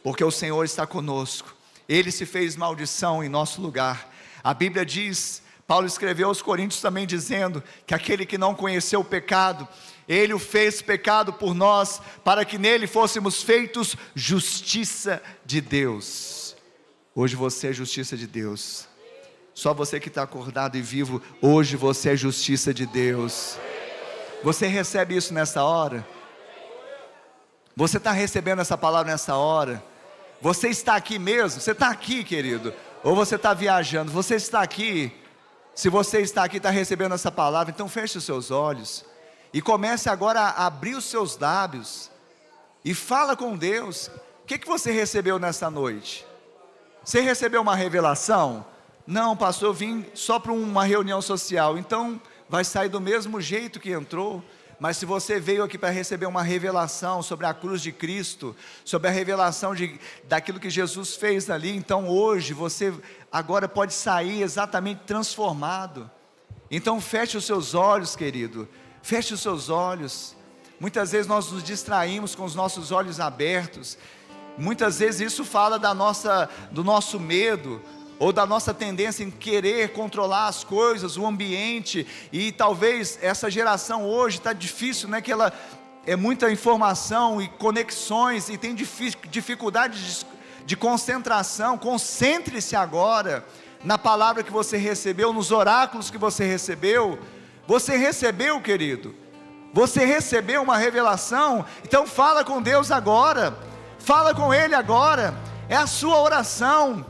porque o Senhor está conosco. Ele se fez maldição em nosso lugar. A Bíblia diz, Paulo escreveu aos Coríntios também dizendo, que aquele que não conheceu o pecado, Ele o fez pecado por nós, para que nele fôssemos feitos justiça de Deus. Hoje você é justiça de Deus. Só você que está acordado e vivo, hoje você é justiça de Deus. Você recebe isso nessa hora? Você está recebendo essa palavra nessa hora? Você está aqui mesmo? Você está aqui, querido? Ou você está viajando? Você está aqui? Se você está aqui, está recebendo essa palavra, então feche os seus olhos e comece agora a abrir os seus lábios e fala com Deus. O que você recebeu nessa noite? Você recebeu uma revelação? Não, pastor, eu vim só para uma reunião social. Então vai sair do mesmo jeito que entrou. Mas se você veio aqui para receber uma revelação sobre a cruz de Cristo, sobre a revelação daquilo que Jesus fez ali, então hoje você agora pode sair exatamente transformado. Então feche os seus olhos, querido, feche os seus olhos. Muitas vezes nós nos distraímos com os nossos olhos abertos. Muitas vezes isso fala do nosso medo, ou da nossa tendência em querer controlar as coisas, o ambiente. E talvez essa geração hoje está difícil, né? Que ela é muita informação e conexões, e tem dificuldade de concentração. Concentre-se agora na palavra que você recebeu, nos oráculos que você recebeu. Você recebeu, querido? Você recebeu uma revelação? Então fala com Deus agora, fala com Ele agora. É a sua oração,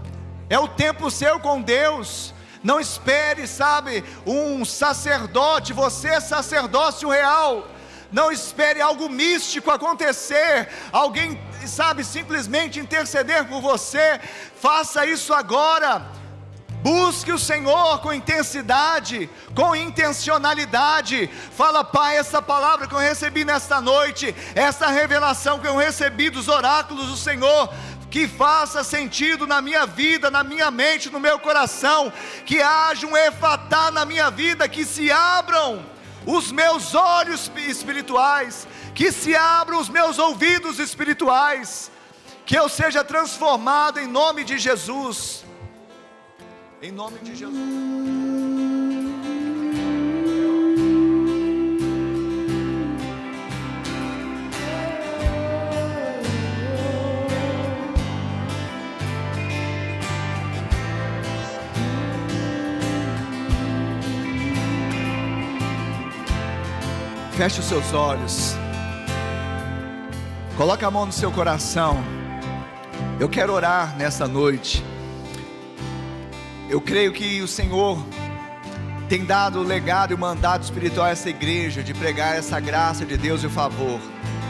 é o tempo seu com Deus. Não espere, sabe, um sacerdote, você é sacerdócio real. Não espere algo místico acontecer, alguém, sabe, simplesmente interceder por você. Faça isso agora. Busque o Senhor com intensidade, com intencionalidade. Fala: Pai, essa palavra que eu recebi nesta noite, essa revelação que eu recebi dos oráculos do Senhor, que faça sentido na minha vida, na minha mente, no meu coração. Que haja um efatá na minha vida, que se abram os meus olhos espirituais, que se abram os meus ouvidos espirituais, que eu seja transformado em nome de Jesus. Em nome de Jesus. Feche os seus olhos. Coloque a mão no seu coração. Eu quero orar nessa noite. Eu creio que o Senhor tem dado o legado e o mandato espiritual a essa igreja, de pregar essa graça de Deus e o favor.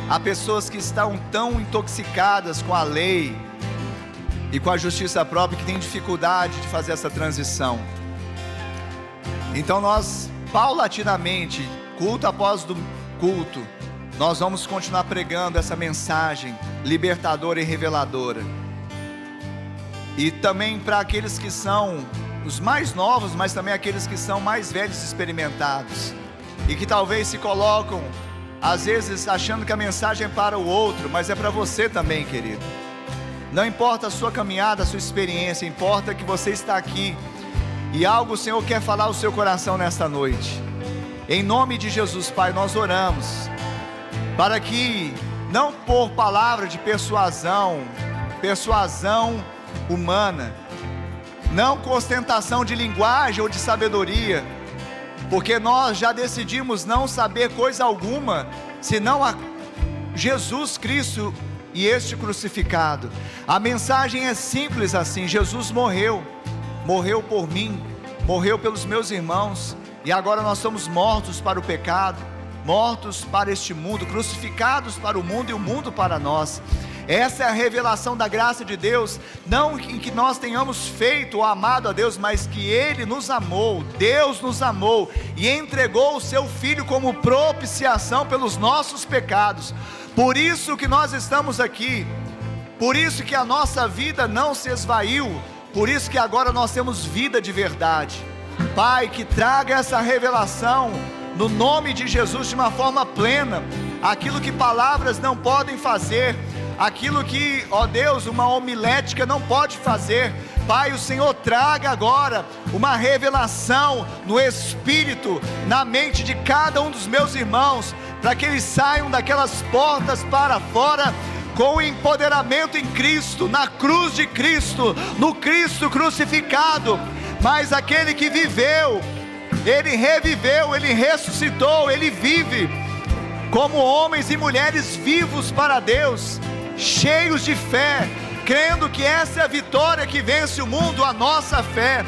Há pessoas que estão tão intoxicadas com a lei e com a justiça própria, que têm dificuldade de fazer essa transição. Então nós, paulatinamente, culto após culto, nós vamos continuar pregando essa mensagem libertadora e reveladora. E também para aqueles que são os mais novos, mas também aqueles que são mais velhos e experimentados, e que talvez se colocam, às vezes, achando que a mensagem é para o outro, mas é para você também, querido. Não importa a sua caminhada, a sua experiência, importa que você está aqui, e algo o Senhor quer falar ao seu coração nesta noite. Em nome de Jesus, Pai, nós oramos, para que, não por palavra de persuasão humana, não com ostentação de linguagem ou de sabedoria, porque nós já decidimos não saber coisa alguma, senão a Jesus Cristo e este crucificado. A mensagem é simples assim: Jesus morreu, morreu por mim, morreu pelos meus irmãos, e agora nós somos mortos para o pecado, mortos para este mundo, crucificados para o mundo e o mundo para nós. Essa é a revelação da graça de Deus, não em que nós tenhamos feito ou amado a Deus, mas que Ele nos amou, Deus nos amou e entregou o seu Filho como propiciação pelos nossos pecados. Por isso que nós estamos aqui, por isso que a nossa vida não se esvaiu, por isso que agora nós temos vida de verdade. Pai, que traga essa revelação no nome de Jesus de uma forma plena, aquilo que palavras não podem fazer, aquilo que, ó Deus, uma homilética não pode fazer. Pai, o Senhor traga agora uma revelação no Espírito, na mente de cada um dos meus irmãos, para que eles saiam daquelas portas para fora com o empoderamento em Cristo, na cruz de Cristo, no Cristo crucificado. Mas aquele que viveu, Ele reviveu, Ele ressuscitou, Ele vive como homens e mulheres vivos para Deus, cheios de fé, crendo que essa é a vitória que vence o mundo, a nossa fé,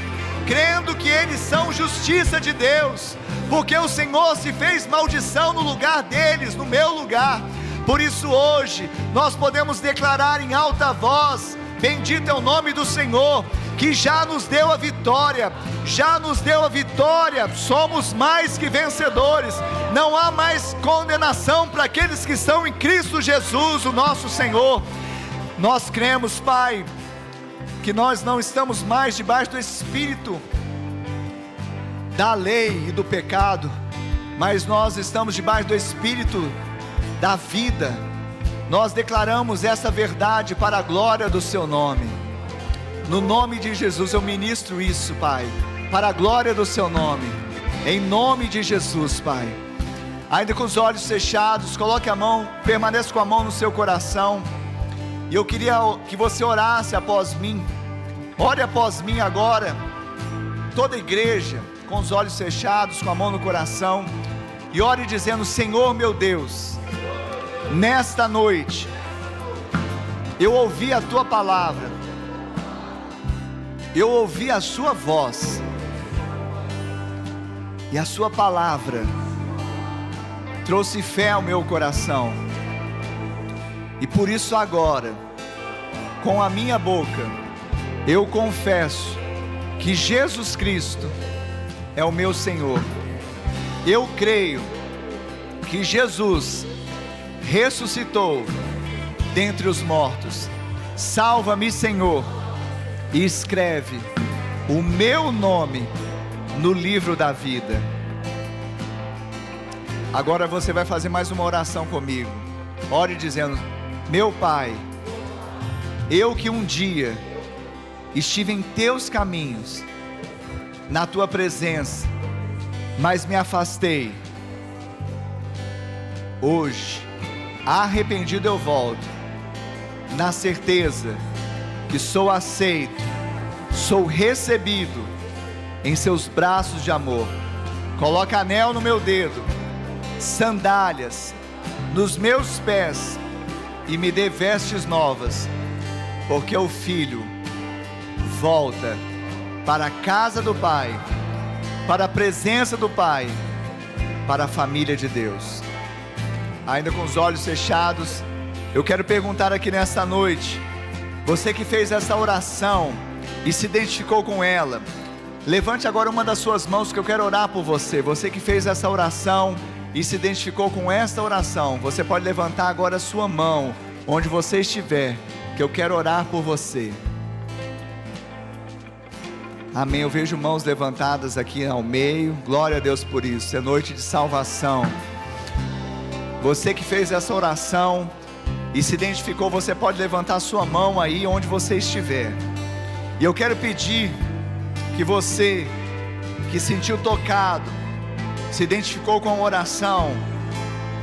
crendo que eles são justiça de Deus, porque o Senhor se fez maldição no lugar deles, no meu lugar. Por isso hoje nós podemos declarar em alta voz: bendito é o nome do Senhor, que já nos deu a vitória, já nos deu a vitória, somos mais que vencedores, não há mais condenação para aqueles que estão em Cristo Jesus, o nosso Senhor. Nós cremos, Pai, que nós não estamos mais debaixo do espírito da lei e do pecado, mas nós estamos debaixo do espírito da vida. Nós declaramos essa verdade para a glória do seu nome. No nome de Jesus eu ministro isso, Pai, para a glória do seu nome, em nome de Jesus, Pai. Ainda com os olhos fechados, coloque a mão, permaneça com a mão no seu coração, e eu queria que você orasse após mim. Ore após mim agora, toda a igreja, com os olhos fechados, com a mão no coração, e ore dizendo: Senhor meu Deus, nesta noite, eu ouvi a tua palavra, eu ouvi a sua voz, e a sua palavra trouxe fé ao meu coração, e por isso agora, com a minha boca, eu confesso que Jesus Cristo é o meu Senhor. Eu creio que Jesus ressuscitou dentre os mortos. Salva-me, Senhor, e escreve o meu nome no livro da vida. Agora você vai fazer mais uma oração comigo. Ore dizendo: meu Pai, eu que um dia estive em teus caminhos, na tua presença, mas me afastei. Hoje, arrependido eu volto, na certeza que sou aceito, sou recebido em seus braços de amor. Coloca anel no meu dedo, sandálias nos meus pés, e me dê vestes novas, porque o Filho volta para a casa do Pai, para a presença do Pai, para a família de Deus. Ainda com os olhos fechados, eu quero perguntar aqui nesta noite, você que fez essa oração e se identificou com ela, levante agora uma das suas mãos, que eu quero orar por você. Você que fez essa oração e se identificou com esta oração, você pode levantar agora a sua mão, onde você estiver, que eu quero orar por você. Amém. Eu vejo mãos levantadas aqui ao meio. Glória a Deus por isso. É noite de salvação. Você que fez essa oração e se identificou, você pode levantar sua mão aí onde você estiver. E eu quero pedir que você que sentiu tocado, se identificou com a oração,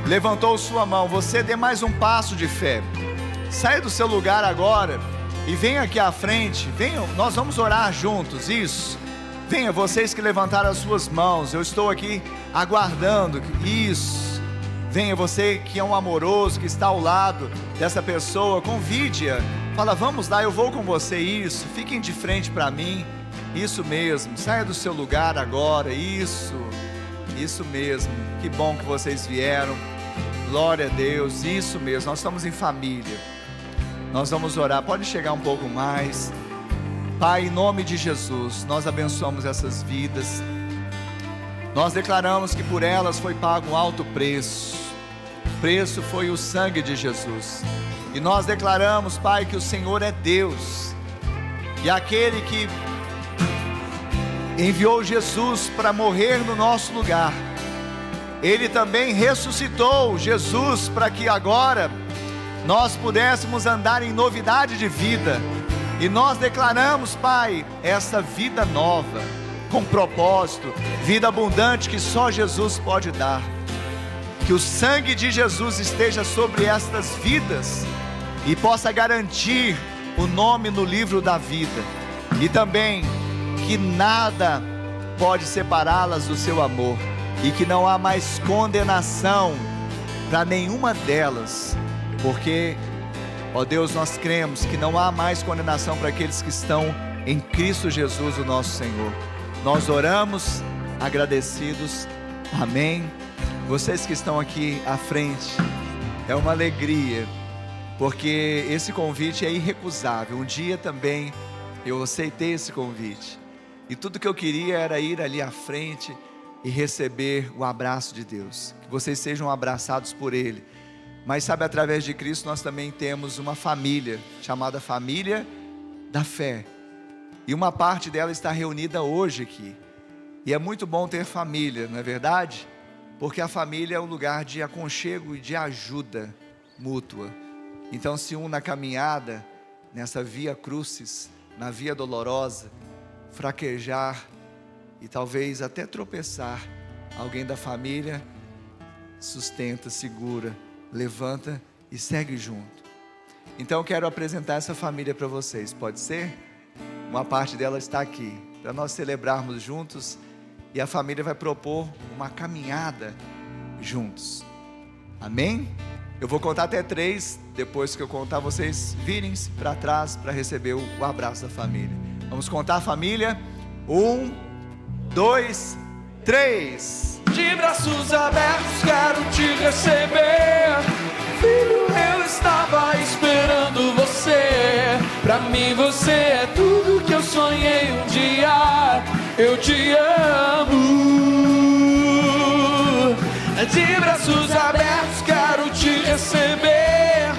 levantou sua mão, você dê mais um passo de fé. Saia do seu lugar agora e venha aqui à frente. Venha, nós vamos orar juntos. Isso. Venha, vocês que levantaram as suas mãos, eu estou aqui aguardando. Isso. Venha, você que é um amoroso, que está ao lado dessa pessoa, convide-a. Fala: vamos lá, eu vou com você. Isso. Fiquem de frente para mim. Isso mesmo, saia do seu lugar agora. Isso mesmo. Que bom que vocês vieram. Glória a Deus, isso mesmo. Nós estamos em família. Nós vamos orar. Pode chegar um pouco mais. Pai, em nome de Jesus, nós abençoamos essas vidas. Nós declaramos que por elas foi pago um alto preço. O preço foi o sangue de Jesus. E nós declaramos, Pai, que o Senhor é Deus. E aquele que enviou Jesus para morrer no nosso lugar, Ele também ressuscitou Jesus para que agora nós pudéssemos andar em novidade de vida. E nós declaramos, Pai, essa vida nova, com propósito, vida abundante que só Jesus pode dar. Que o sangue de Jesus esteja sobre estas vidas e possa garantir o nome no livro da vida. E também que nada pode separá-las do seu amor, e que não há mais condenação para nenhuma delas, porque, ó Deus, nós cremos que não há mais condenação para aqueles que estão em Cristo Jesus, o nosso Senhor. Nós oramos agradecidos, amém. Vocês que estão aqui à frente, é uma alegria, porque esse convite é irrecusável. Um dia também eu aceitei esse convite, e tudo que eu queria era ir ali à frente e receber o abraço de Deus, que vocês sejam abraçados por Ele. Mas sabe, através de Cristo nós também temos uma família, chamada família da fé, e uma parte dela está reunida hoje aqui. E é muito bom ter família, não é verdade? Porque a família é um lugar de aconchego e de ajuda mútua. Então, se um na caminhada, nessa via crucis, na via dolorosa, fraquejar e talvez até tropeçar, alguém da família sustenta, segura, levanta e segue junto. Então eu quero apresentar essa família para vocês, pode ser? Uma parte dela está aqui, para nós celebrarmos juntos, e a família vai propor uma caminhada juntos, amém? Eu vou contar até 3, depois que eu contar, vocês virem-se para trás para receber o abraço da família. Vamos contar, família? 1, 2, 3. De braços abertos quero te receber. Filho, eu estava esperando você. Pra mim você é tudo que eu sonhei um dia. Eu te amo. De braços abertos quero te receber.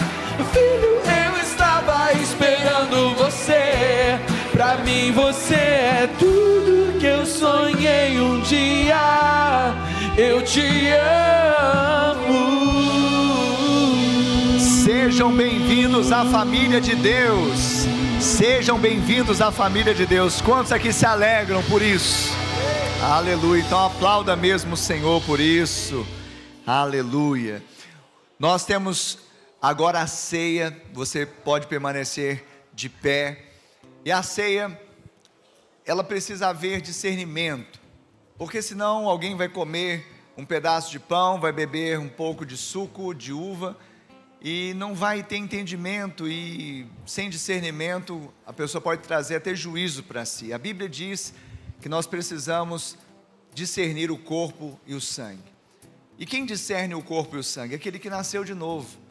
Filho, eu estava esperando você. Pra mim você é tudo que eu sonhei um dia. Eu te amo. Sejam bem-vindos à família de Deus. Sejam bem-vindos à família de Deus. Quantos aqui se alegram por isso? Aleluia. Então aplauda mesmo o Senhor por isso. Aleluia. Nós temos agora a ceia. Você pode permanecer de pé. E a ceia, ela precisa haver discernimento, porque senão alguém vai comer um pedaço de pão, vai beber um pouco de suco de uva e não vai ter entendimento, e sem discernimento a pessoa pode trazer até juízo para si. A Bíblia diz que nós precisamos discernir o corpo e o sangue. E quem discerne o corpo e o sangue? Aquele que nasceu de novo.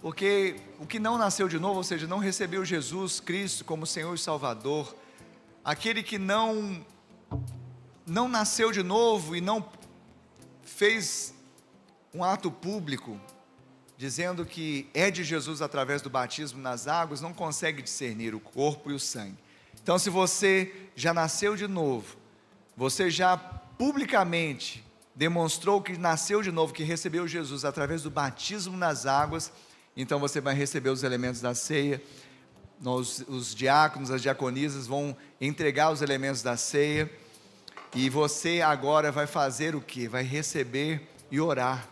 Porque o que não nasceu de novo, ou seja, não recebeu Jesus Cristo como Senhor e Salvador, aquele que não nasceu de novo e não fez um ato público, dizendo que é de Jesus através do batismo nas águas, não consegue discernir o corpo e o sangue. Então, se você já nasceu de novo, você já publicamente demonstrou que nasceu de novo, que recebeu Jesus através do batismo nas águas, então você vai receber os elementos da ceia. Os diáconos, as diaconisas vão entregar os elementos da ceia, e você agora vai fazer o quê? Vai receber e orar,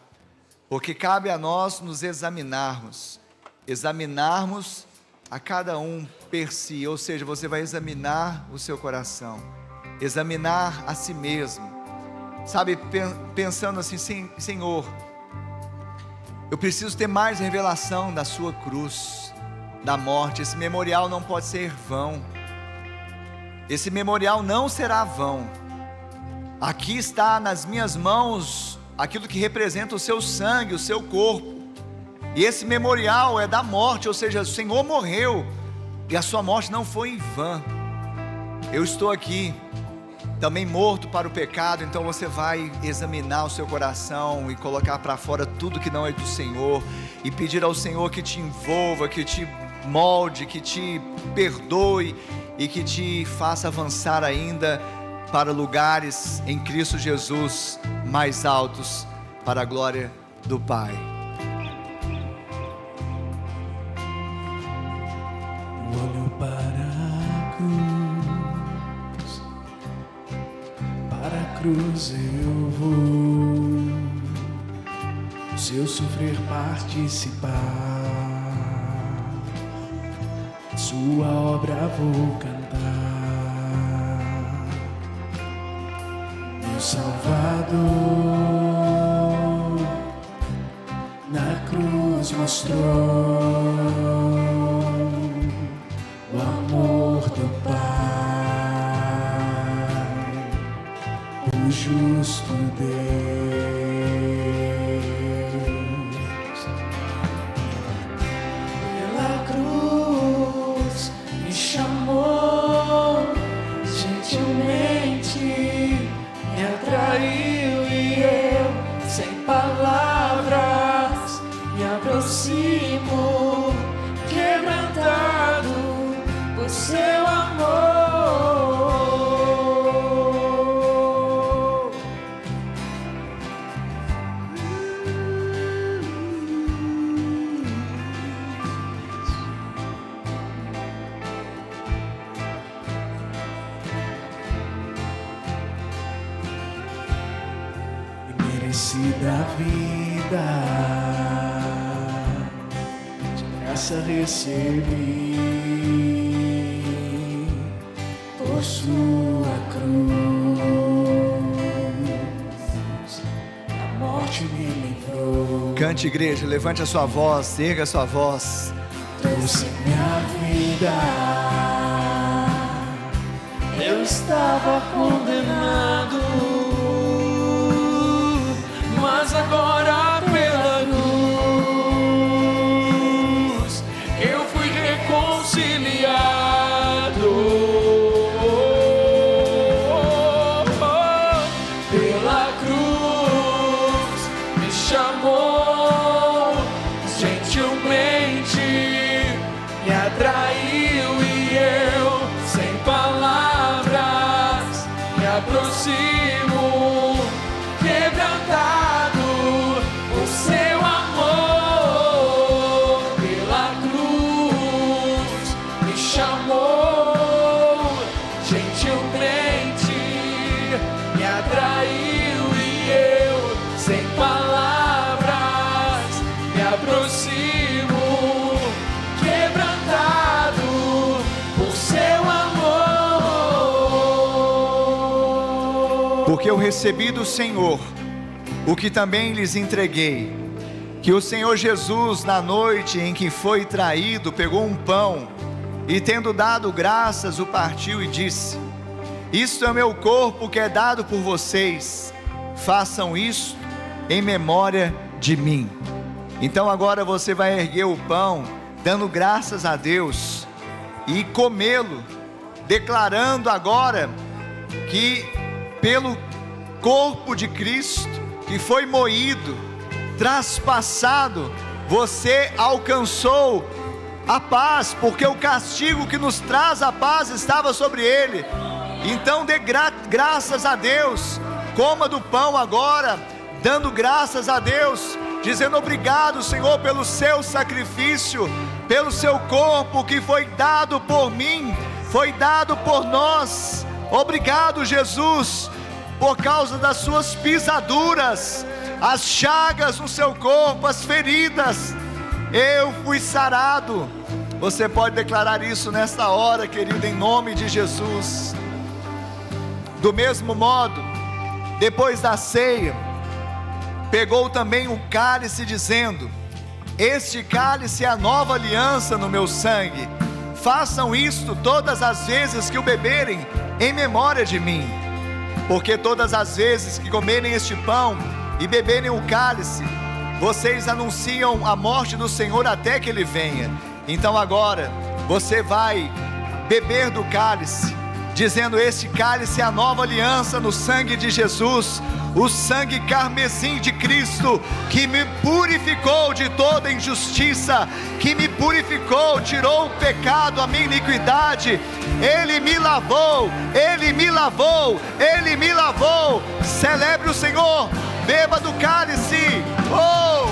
porque cabe a nós nos examinarmos a cada um per si, ou seja, você vai examinar o seu coração, examinar a si mesmo, sabe, pensando assim: Senhor, eu preciso ter mais revelação da sua cruz, da morte. Esse memorial não pode ser vão. esse memorial não será vão. Aqui está nas minhas mãos aquilo que representa o seu sangue, o seu corpo. E esse memorial é da morte, ou seja, o Senhor morreu e a sua morte não foi em vão. Eu estou aqui também morto para o pecado. Então você vai examinar o seu coração e colocar para fora tudo que não é do Senhor, e pedir ao Senhor que te envolva, que te molde, que te perdoe e que te faça avançar ainda para lugares em Cristo Jesus mais altos, para a glória do Pai. Olho para a cruz eu vou, se eu sofrer participar, sua obra vou cantar. Meu Salvador na cruz mostrou o amor do Pai, o justo Deus. Pela cruz me chamou, gentilmente me atraiu, e eu, sem palavras, me aproximo, quebrantado por seu amor. Merecida vida, de graça recebi, por sua cruz, a morte me livrou. Cante, igreja, levante a sua voz, erga a sua voz. Trouxe minha vida, eu estava condenado, mas agora pela cruz eu fui reconciliado. Pela cruz me chamou, gentilmente me atraiu, e eu, sem palavras, me aproximo, quebrantado por seu amor. Pela cruz me chamou, gentilmente me atraiu, e eu, sem palavras, me aproximo, quebrantado por seu amor. Porque eu recebi do Senhor o que também lhes entreguei, que o Senhor Jesus, na noite em que foi traído, pegou um pão e, tendo dado graças, o partiu e disse: isto é o meu corpo que é dado por vocês, façam isso em memória de mim. Então agora você vai erguer o pão, dando graças a Deus, e comê-lo, declarando agora que pelo corpo de Cristo, que foi moído, traspassado, você alcançou a paz, porque o castigo que nos traz a paz estava sobre ele. Então dê graças a Deus, coma do pão agora, dando graças a Deus, dizendo: obrigado, Senhor, pelo seu sacrifício, pelo seu corpo que foi dado por mim, foi dado por nós. Obrigado, Jesus, por causa das suas pisaduras, as chagas no seu corpo, as feridas, eu fui sarado. Você pode declarar isso nesta hora, querido, em nome de Jesus. Do mesmo modo, depois da ceia, pegou também o cálice, dizendo: este cálice é a nova aliança no meu sangue, Façam isto todas as vezes que o beberem, em memória de mim. Porque todas as vezes que comerem este pão e beberem o cálice, vocês anunciam a morte do Senhor até que Ele venha. Então agora, você vai beber do cálice, dizendo: este cálice é a nova aliança no sangue de Jesus, o sangue carmesim de Cristo, que me purificou de toda injustiça, que me purificou, tirou o pecado, a minha iniquidade. Ele me lavou, Ele me lavou, Ele me lavou. Celebre o Senhor, beba do cálice. Oh,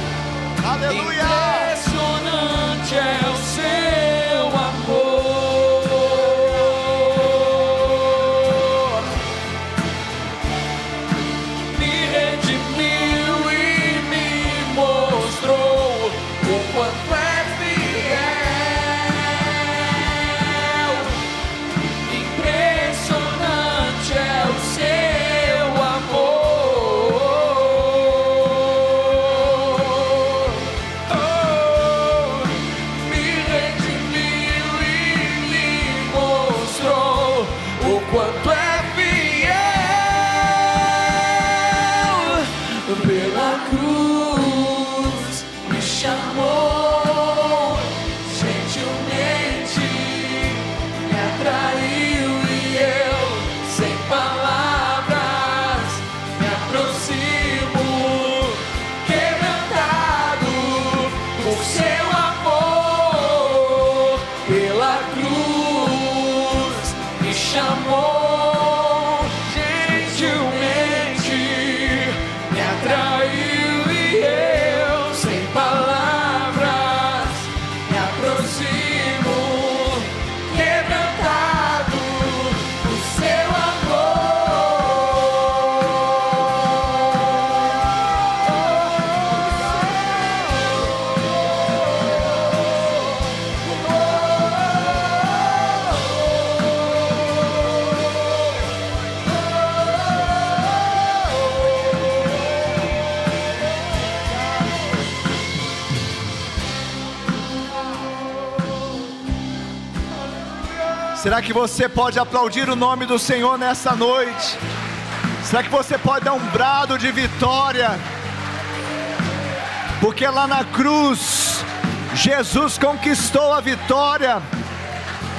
aleluia! Impressionante é o seu amor. Será que você pode aplaudir o nome do Senhor nessa noite? Será que você pode dar um brado de vitória? Porque lá na cruz, Jesus conquistou a vitória.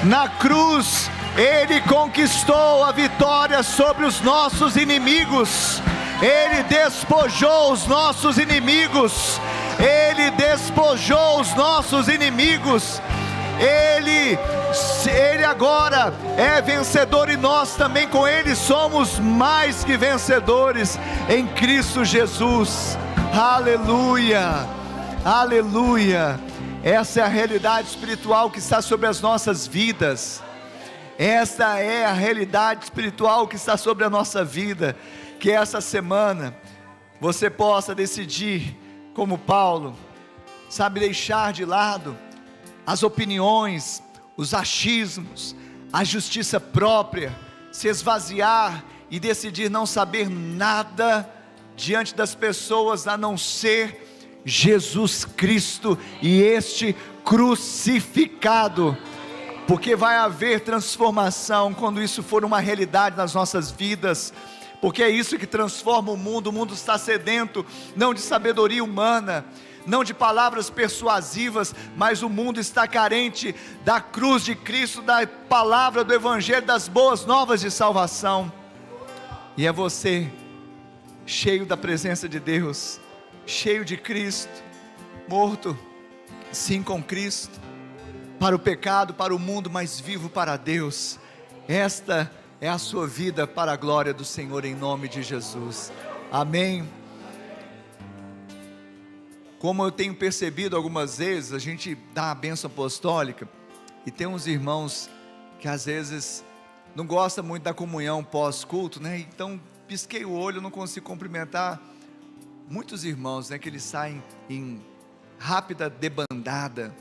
Na cruz, Ele conquistou a vitória sobre os nossos inimigos. Ele despojou os nossos inimigos. Ele despojou os nossos inimigos. Ele agora é vencedor, e nós também com Ele somos mais que vencedores em Cristo Jesus. Aleluia, aleluia. Essa é a realidade espiritual que está sobre as nossas vidas. Essa é a realidade espiritual que está sobre a nossa vida. Que essa semana você possa decidir, como Paulo, sabe, deixar de lado as opiniões, os achismos, a justiça própria, se esvaziar e decidir não saber nada diante das pessoas a não ser Jesus Cristo e este crucificado, porque vai haver transformação quando isso for uma realidade nas nossas vidas, porque é isso que transforma o mundo. O mundo está sedento, não de sabedoria humana, não de palavras persuasivas, mas o mundo está carente da cruz de Cristo, da palavra do Evangelho, das boas novas de salvação. E é você, cheio da presença de Deus, cheio de Cristo, morto, sim, com Cristo, para o pecado, para o mundo, mas vivo para Deus. Esta é a sua vida para a glória do Senhor, em nome de Jesus. Amém. Como eu tenho percebido algumas vezes, a gente dá a bênção apostólica, e tem uns irmãos que às vezes não gostam muito da comunhão pós-culto, né? Então pisquei o olho, não consigo cumprimentar muitos irmãos, né? Que eles saem em rápida debandada.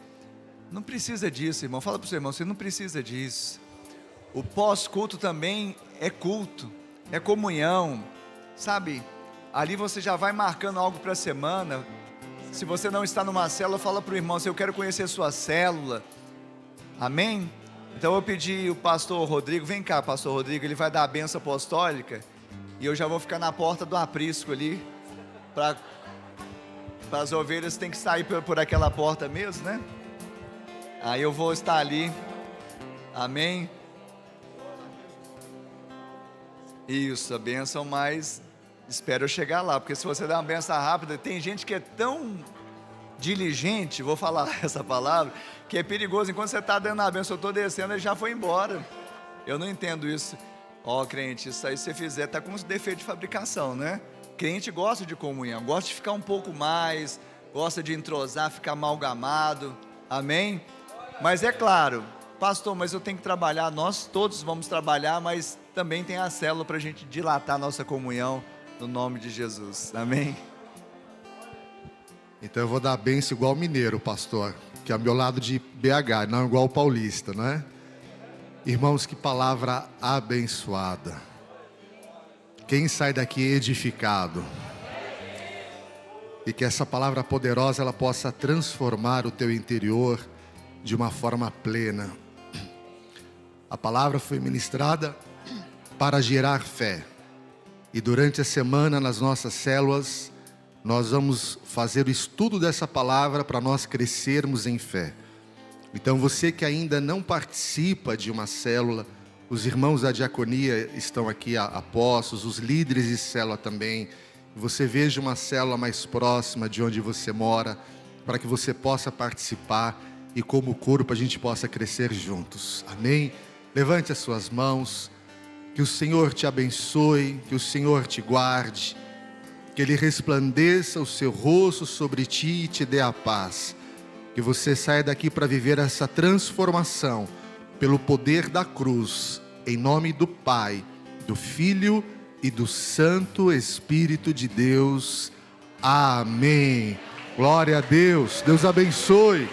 Não precisa disso, irmão. Fala para o seu irmão, você não precisa disso. O pós-culto também é culto, é comunhão, sabe? Ali você já vai marcando algo para a semana. Se você não está numa célula, fala para o irmão: se eu quero conhecer a sua célula, Amém? Então eu vou pedir o pastor Rodrigo, vem cá, pastor Rodrigo, ele vai dar a bênção apostólica, e eu já vou ficar na porta do aprisco ali, para as ovelhas tem que sair por aquela porta mesmo, né? Aí eu vou estar ali, amém? Isso, a bênção, mas espero eu chegar lá, porque se você der uma bênção rápida, tem gente que é tão diligente, vou falar essa palavra, que é perigoso. Enquanto você está dando a bênção, eu estou descendo, ele já foi embora. Eu não entendo isso. Ó, crente, isso aí se você fizer, está com uns defeitos de fabricação, né? Crente gosta de comunhão, gosta de ficar um pouco mais, gosta de entrosar, ficar amalgamado, amém? Mas é claro, pastor, mas eu tenho que trabalhar, nós todos vamos trabalhar, mas também tem a célula para a gente dilatar a nossa comunhão, no nome de Jesus, amém? Então eu vou dar a benção igual mineiro, pastor, que é ao meu lado de BH, não igual paulista, né? Irmãos, que palavra abençoada. Quem sai daqui edificado? E que essa palavra poderosa ela possa transformar o teu interior de uma forma plena. A palavra foi ministrada para gerar fé. E durante a semana nas nossas células nós vamos fazer o estudo dessa palavra para nós crescermos em fé. Então você que ainda não participa de uma célula, os irmãos da diaconia estão aqui apostos, os líderes de célula também. Você veja uma célula mais próxima de onde você mora, para que você possa participar e como corpo a gente possa crescer juntos. Amém? Levante as suas mãos, que o Senhor te abençoe, que o Senhor te guarde, que Ele resplandeça o seu rosto sobre ti e te dê a paz. Que você saia daqui para viver essa transformação pelo poder da cruz, em nome do Pai, do Filho e do Santo Espírito de Deus. Amém. Glória a Deus. Deus abençoe.